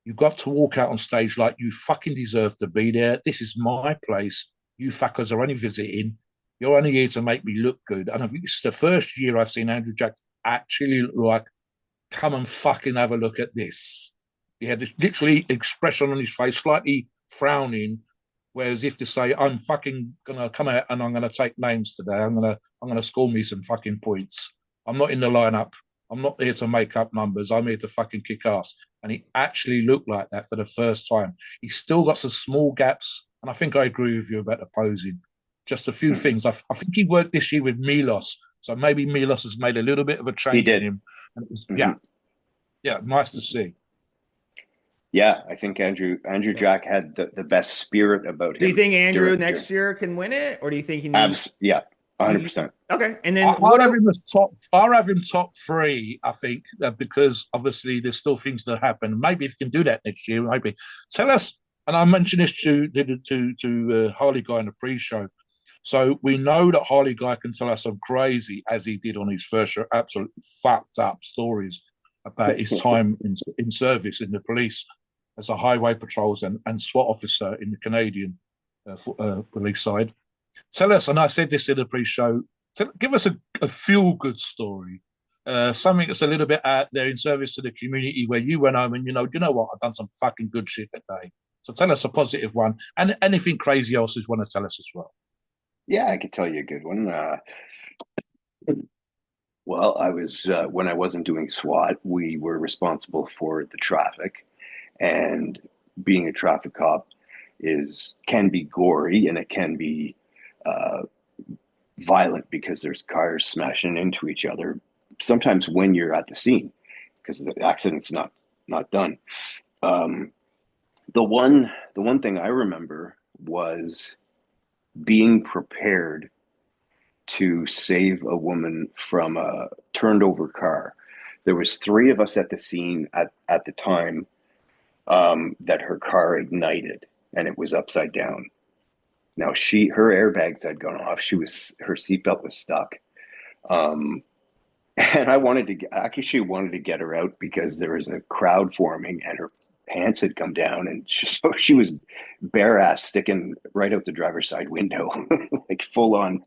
you've got to walk out on stage like you fucking deserve to be there. This is my place. You fuckers are only visiting. You're only here to make me look good. And I think this is the first year I've seen Andrew Jack actually look like, come and fucking have a look at this. He had this literally expression on his face, slightly frowning, whereas if to say, "I'm fucking gonna come out and I'm gonna take names today. I'm gonna score me some fucking points. I'm not in the lineup. I'm not here to make up numbers. I'm here to fucking kick ass." And he actually looked like that for the first time. He's still got some small gaps, and I think I agree with you about the posing. Just a few things. I think he worked this year with Milos, so maybe Milos has made a little bit of a He change in did. him. And it was, Mhm. yeah, nice to see. Yeah, I think Andrew Jack had the best spirit about Do you him think Andrew during next year can win it, or do you think he needs? yeah, You 100%. okay? And I- then I'll what? have him as top. I'll have him top three. I think because obviously there's still things that happen. Maybe if you can do that next year, maybe tell us. And I mentioned this to Harleyguy in the pre-show. So we know that Harleyguy can tell us some crazy, as he did on his first show, absolutely fucked up stories about his time in service in the police as a highway patrols and SWAT officer in the Canadian police side. Tell us, and I said this in the pre-show, give us a feel-good story, something that's a little bit out there in service to the community where you went home and do you know what? I've done some fucking good shit today. So tell us a positive one, and anything crazy else you want to tell us as well. Yeah, I could tell you a good one. Well, I was when I wasn't doing SWAT, we were responsible for the traffic, and being a traffic cop can be gory and it can be uh, violent because there's cars smashing into each other. Sometimes when you're at the scene, because the accident's not done. Um, the one thing I remember was being prepared to save a woman from a turned over car. There was three of us at the scene at the time that her car ignited and it was upside down. Now her airbags had gone off. Her seatbelt was stuck. Um, and I wanted to get her out because there was a crowd forming and her pants had come down and so she was bare ass sticking right out the driver's side window, like full on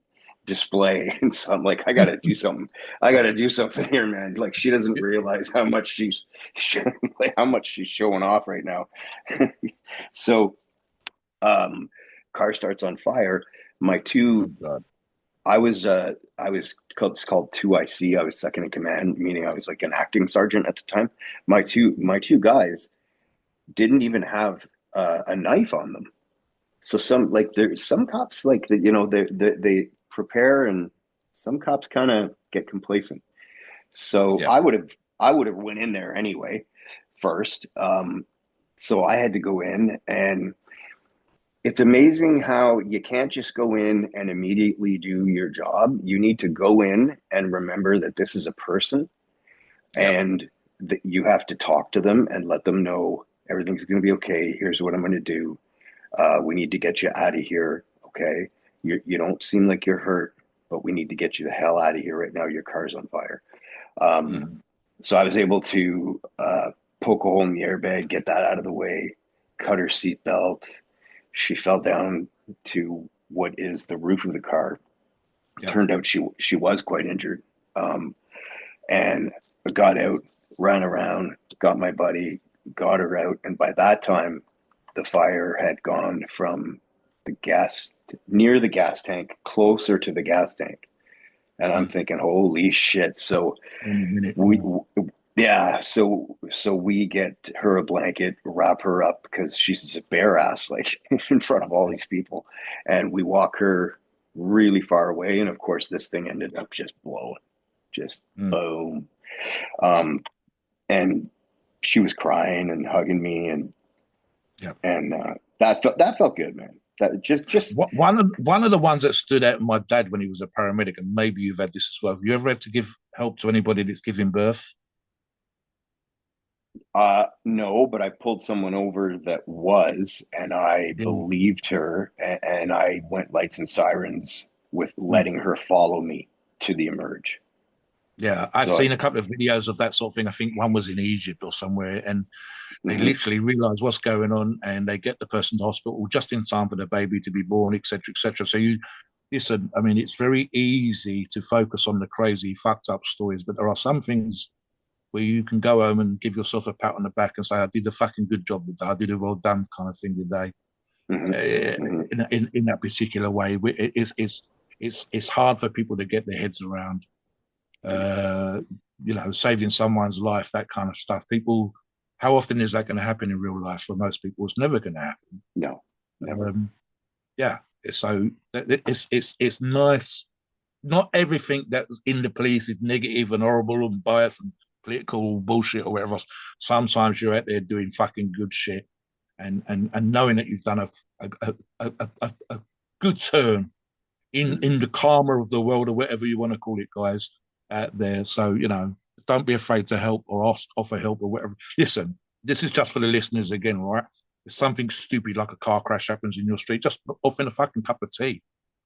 display. And so I'm like, I got to do something. I got to do something here, man. Like she doesn't realize how much like, how much she's showing off right now. So, car starts on fire. My two, God. I was called, it's called 2IC. I was second in command, meaning I was like an acting sergeant at the time. My two guys didn't even have a knife on them. So there's some cops like that, they prepare, and some cops kind of get complacent. So Yeah. I would have went in there anyway first. So I had to go in, and it's amazing how you can't just go in and immediately do your job. You need to go in and remember that this is a person, Yeah. and that you have to talk to them and let them know everything's going to be okay. Here's what I'm going to do. We need to get you out of here. Okay. You don't seem like you're hurt, but we need to get you the hell out of here right now. Your car's on fire. Mm. So I was able to poke a hole in the airbag, get that out of the way, cut her seatbelt. She fell down to what is the roof of the car. Yeah. Turned out she was quite injured. And I got out, ran around, got my buddy, got her out. And by that time, the fire had gone from the gas near the gas tank closer to the gas tank. And I'm thinking, holy shit. So we, yeah, so we get her a blanket, wrap her up because she's just bare ass, like in front of all these people. And we walk her really far away. And of course, this thing ended up just blowing, just boom. And she was crying and hugging me, and Yeah. and that felt good, man. That just one of the ones that stood out, my dad when he was a paramedic, and maybe you've had this as well. Have you ever had to give help to anybody that's giving birth? no, but I pulled someone over that was, and I Yeah. believed her, and I went lights and sirens with Mm. letting her follow me to the emerge. Yeah, I've So seen a couple of videos of that sort of thing. I think one was in Egypt or somewhere, and they mhm. literally realize what's going on, and they get the person to hospital just in time for the baby to be born, etc., etc. So you listen. I mean, it's very easy to focus on the crazy, fucked up stories, but there are some things where you can go home and give yourself a pat on the back and say, I did a fucking good job today. I did a well done kind of thing today. In that particular way, it's hard for people to get their heads around. Saving someone's life, that kind of stuff. People, how often is that going to happen in real life? For most people, it's never going to happen. No, never. So it's nice. Not everything that's in the police is negative and horrible and biased and political bullshit or whatever else. Sometimes you're out there doing fucking good shit, and knowing that you've done a good turn in the karma of the world, or whatever you want to call it, guys, out there. So, don't be afraid to help or offer help or whatever. Listen, this is just for the listeners again, right? If something stupid like a car crash happens in your street, just offer a fucking cup of tea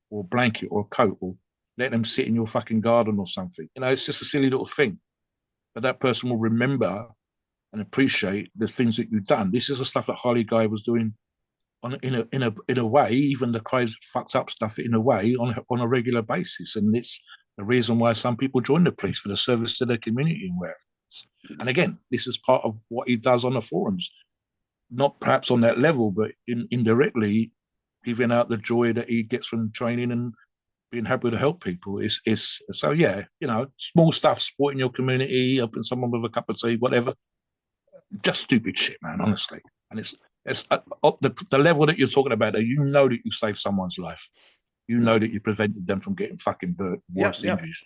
or a blanket or a coat, or let them sit in your fucking garden or something. It's just a silly little thing. But that person will remember and appreciate the things that you've done. This is the stuff that Harleyguy was doing in a way, even the crazy fucked up stuff in a way on a regular basis. And it's the reason why some people join the police, for the service to their community and wherever. And again, this is part of what he does on the forums. Not perhaps on that level, but indirectly giving out the joy that he gets from training and being happy to help people. Small stuff, supporting your community, helping someone with a cup of tea, whatever. Just stupid shit, man, honestly. And it's the level that you're talking about, that that you saved someone's life. That you prevented them from getting fucking worse injuries.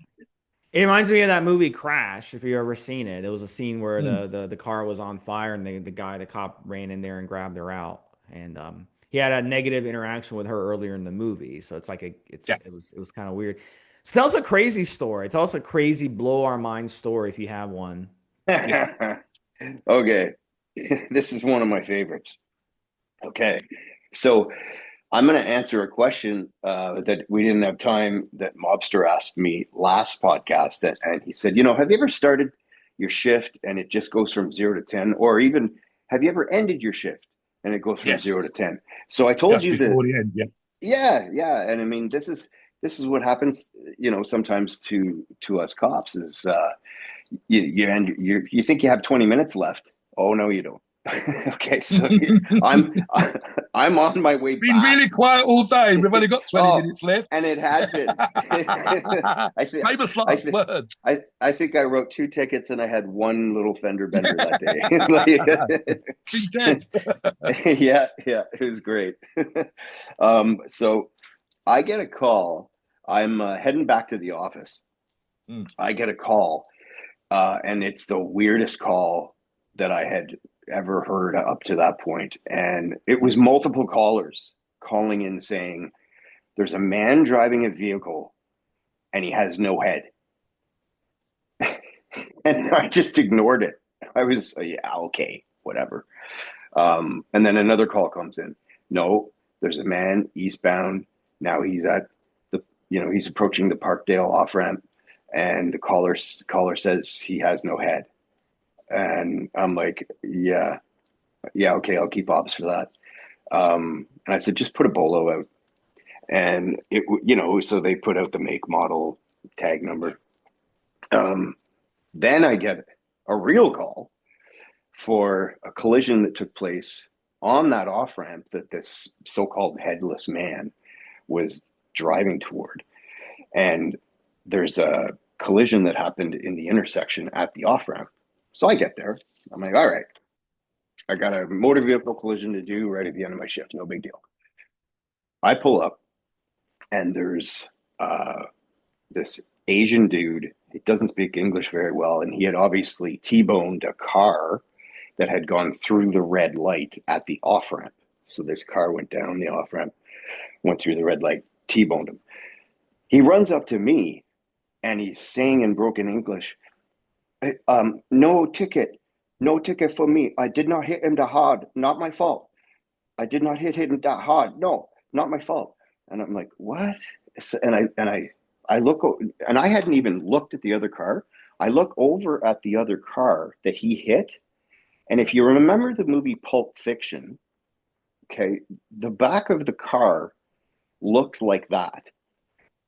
It reminds me of that movie Crash, if you've ever seen it. There was a scene where the car was on fire, and the cop ran in there and grabbed her out. And he had a negative interaction with her earlier in the movie. So it's like it was kind of weird. So tell us a crazy story. Tell us a crazy blow our mind story if you have one. Okay. This is one of my favorites. Okay. So I'm going to answer a question that we didn't have time, that Mobster asked me last podcast. And he said, have you ever started your shift and it just goes from 0 to 10? Or even, have you ever ended your shift and it goes from 0 to 10? So I told just you before that. The end, yeah. And I mean, this is what happens, sometimes to us cops is you think you have 20 minutes left. Oh, no, you don't. Okay, so I'm on my way been back. Really quiet all day. We've only got 20 minutes left. And it had been. Famous last words. I think I wrote 2 tickets and I had 1 little fender bender that day. Been dead. Yeah, it was great. So I get a call. I'm heading back to the office. I get a call, and it's the weirdest call that I had ever heard up to that point. And it was multiple callers calling in saying, there's a man driving a vehicle and he has no head. And I just ignored it. I was, okay, whatever. And then another call comes in. No, there's a man eastbound. Now he's at he's approaching the Parkdale off ramp, and the caller says he has no head. And I'm like, yeah, okay, I'll keep ops for that. And I said, just put a bolo out. And so they put out the make, model, tag number. Then I get a real call for a collision that took place on that off ramp that this so-called headless man was driving toward. And there's a collision that happened in the intersection at the off ramp. So I get there. I'm like, all right, I got a motor vehicle collision to do right at the end of my shift. No big deal. I pull up, and there's this Asian dude. He doesn't speak English very well, and he had obviously T-boned a car that had gone through the red light at the off-ramp. So this car went down the off-ramp, went through the red light, T-boned him. He runs up to me, and he's saying in broken English, no ticket for me. I did not hit him that hard. Not my fault. I did not hit him that hard. No, not my fault. And I'm like, what? And I look, and I hadn't even looked at the other car. I look over at the other car that he hit. And if you remember the movie Pulp Fiction, okay, the back of the car looked like that.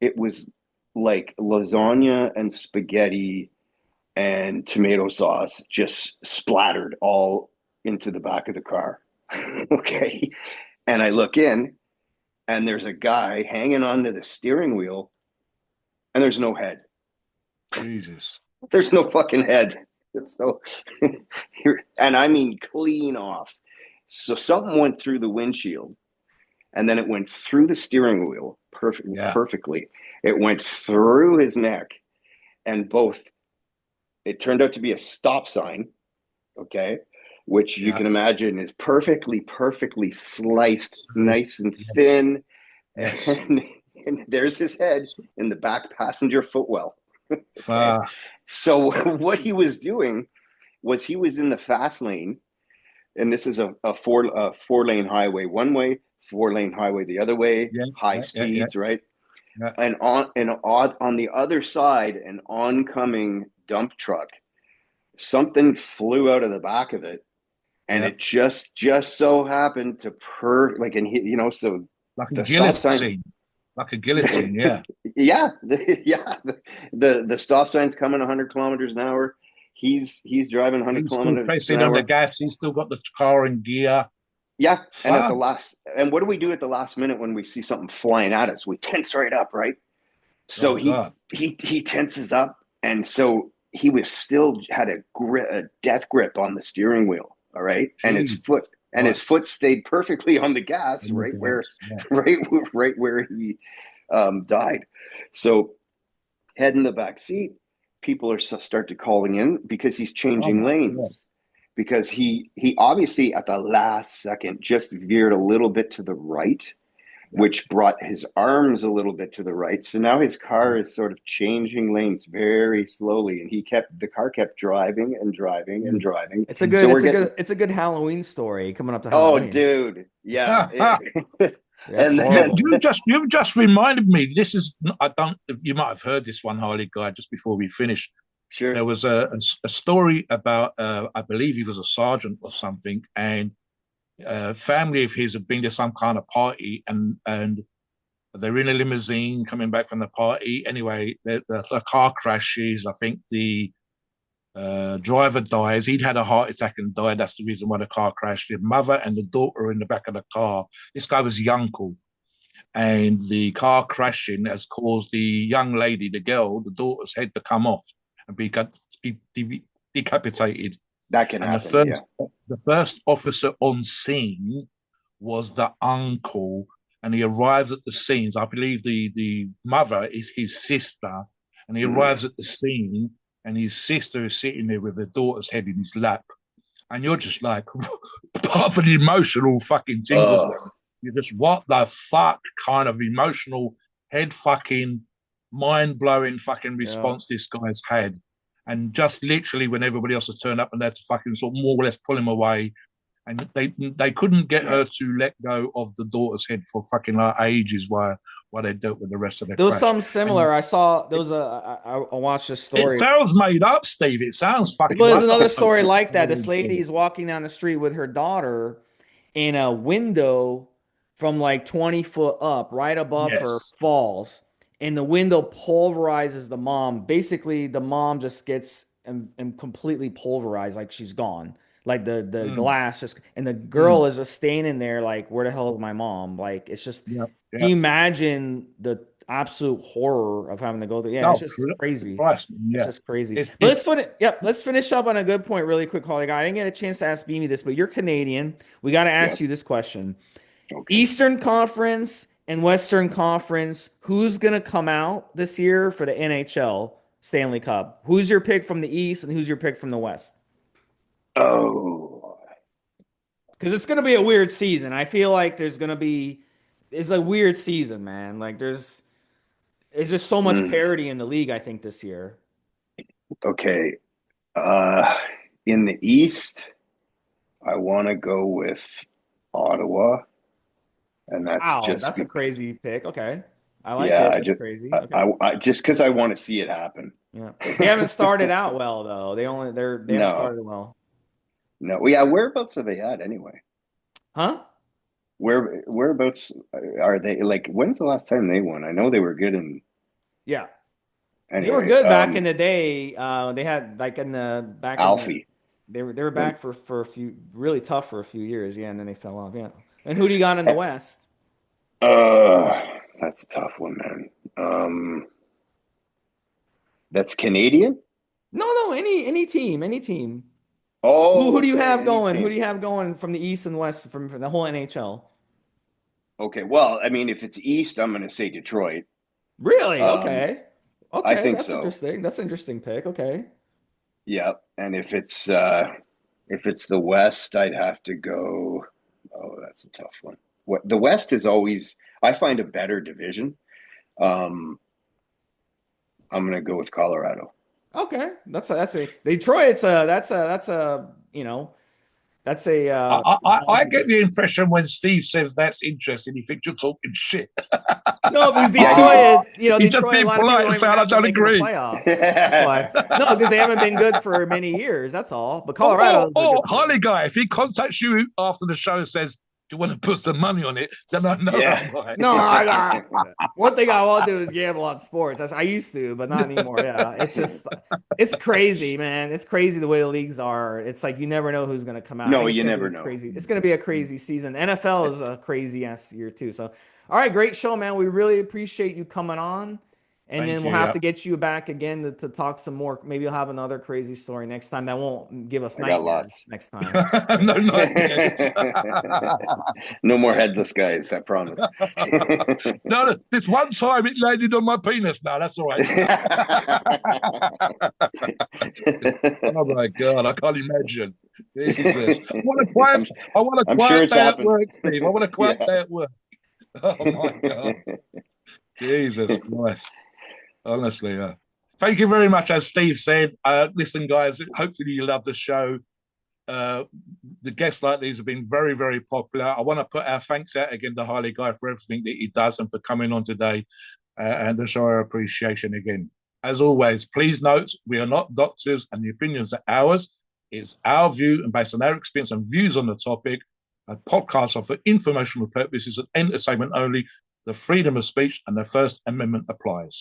It was like lasagna and spaghetti and tomato sauce just splattered all into the back of the car. Okay. And I look in, and there's a guy hanging onto the steering wheel, and there's no head. Jesus. There's no fucking head. So, and I mean clean off. So something went through the windshield, and then it went through the steering wheel perfectly. It went through his neck, and both. It turned out to be a stop sign, okay, which you can imagine is perfectly sliced, nice and thin. Yes. And there's his head in the back passenger footwell. Okay. So what he was doing was he was in the fast lane, and this is a four lane highway one way, 4 lane highway the other way, high speeds, right? Yeah. And on the other side, an oncoming dump truck, something flew out of the back of it, and it just so happened to so like a the stop sign, guillotine. Like a guillotine, yeah. The stop sign's coming 100 kilometers an hour. He's driving 100 He's kilometers still pressing an hour on the gas. He's still got the car in gear. Yeah, and what do we do at the last minute when we see something flying at us? We tense right up, right? So he tenses up, and so he was still had a death grip on the steering wheel. All right, and his foot stayed perfectly on the gas, right where he died. So head in the back seat, people are start to calling in because he's changing lanes. Because he obviously at the last second just veered a little bit to the right, which brought his arms a little bit to the right. So now his car is sort of changing lanes very slowly, and the car kept driving and driving and driving. It's a good Halloween story coming up to Halloween. Oh, dude, yeah. And you've just reminded me. This is you might have heard this one, Harleyguy, just before we finish. Sure. There was a story about I believe he was a sergeant or something, and family of his had been to some kind of party, and they're in a limousine coming back from the party. Anyway, the car crashes. I think the driver dies. He'd had a heart attack and died. That's the reason why the car crashed. The mother and the daughter are in the back of the car. This guy was the uncle. And the car crashing has caused the young lady, the girl, the daughter's head to come off and be decapitated. That can happen. The first officer on scene was the uncle, and he arrives at the scenes. I believe the mother is his sister, and he arrives at the scene, and his sister is sitting there with her daughter's head in his lap, and you're just like, part of an emotional fucking tingles. You're just, what the fuck kind of emotional head fucking mind-blowing fucking response this guy's had. And just literally when everybody else has turned up and they had to fucking sort of more or less pull him away, and they couldn't get her to let go of the daughter's head for fucking like ages while they dealt with the rest of their There was crash. something similar. I watched this story. It sounds made up, Steve. It sounds fucking. Well, there's another story like that. This lady is walking down the street with her daughter, in a window from like 20 foot up, right above her, falls, and the window pulverizes the mom. Basically, the mom just gets and completely pulverized, like she's gone. Like the glass just, and the girl is just standing there like, where the hell is my mom? Like, it's just, can you imagine the absolute horror of having to go through? Yeah, it's just crazy. It's just crazy. Let's finish up on a good point really quick, Holly. I didn't get a chance to ask Beamy this, but you're Canadian. We got to ask you this question. Okay. Eastern Conference and Western Conference, who's going to come out this year for the NHL Stanley Cup? Who's your pick from the East and who's your pick from the West? Oh. Because it's going to be a weird season. I feel like it's a weird season, man. Like there's just so much parity in the league, I think, this year. Okay. In the East, I want to go with Ottawa. And that's a crazy pick. Okay. I like it. That's crazy. Okay. I just because I want to see it happen. Yeah. They haven't started out well though. They haven't started well. No. Yeah, whereabouts are they at anyway? Huh? Whereabouts are they? Like, when's the last time they won? I know they were good in. Yeah. They were Anyway, good back in the day. They had like in the back in the Alfie. they were back for a few really tough for a few years, yeah, and then they fell off. Yeah. And who do you got in the West? That's a tough one, man. That's Canadian. No, any team, any team. Who Oh, do you okay, have any going? Who team. do you have going from the East and West from the whole NHL? Okay, well, I mean, if it's East, I'm going to say Detroit. Really? Um, Okay. I Okay, think that's so. interesting. That's an interesting pick. Okay. Yeah, and if it's the West, I'd have to go. Oh, that's a tough one. What the West is always, I find a better division. Um, I'm going to go with Colorado. Okay. That's a Detroit's a that's a that's a I get the impression when Steve says that's interesting, he thinks you're talking shit. no, because Yeah, he. Detroit, He's just Detroit, a being lot of people polite don't and even saying I have them don't making the agree. playoffs. That's why. No, because they haven't been good for many years. That's all. But Or, Colorado's a or good team. Harleyguy, if he contacts you after the show and says, "Do you want to put some money on it?" Then I know Yeah. that guy. No, one thing I won't do is gamble on sports. I used to, but not anymore. Yeah, it's crazy, man. It's crazy the way the leagues are. It's like you never know who's going to come out. I No, think it's you going to be never a know. crazy. It's going to be a crazy season. NFL is a crazy ass year too. So, all right, great show, man. We really appreciate you coming on. And Thank then we'll you. have Yeah. to get you back again to talk some more. Maybe you'll have another crazy story next time that won't give us I got nightmares lots. next time. No nightmares. No more headless guys, I promise. No, this one time it landed on my penis. No, that's all right. Oh my God, I can't imagine. Jesus. I'm, I want a I'm sure quiet it's day at happened. work, Steve. I want a quiet Yeah. day at work. Oh my God. Jesus Christ. Honestly, thank you very much. As Steve said, listen, guys, hopefully you love the show. The guests like these have been very, very popular. I want to put our thanks out again to Harleyguy for everything that he does and for coming on today and to show our appreciation again. As always, please note we are not doctors and the opinions are ours. It's our view and based on our experience and views on the topic. Podcasts are for informational purposes and entertainment only. The freedom of speech and the First Amendment applies.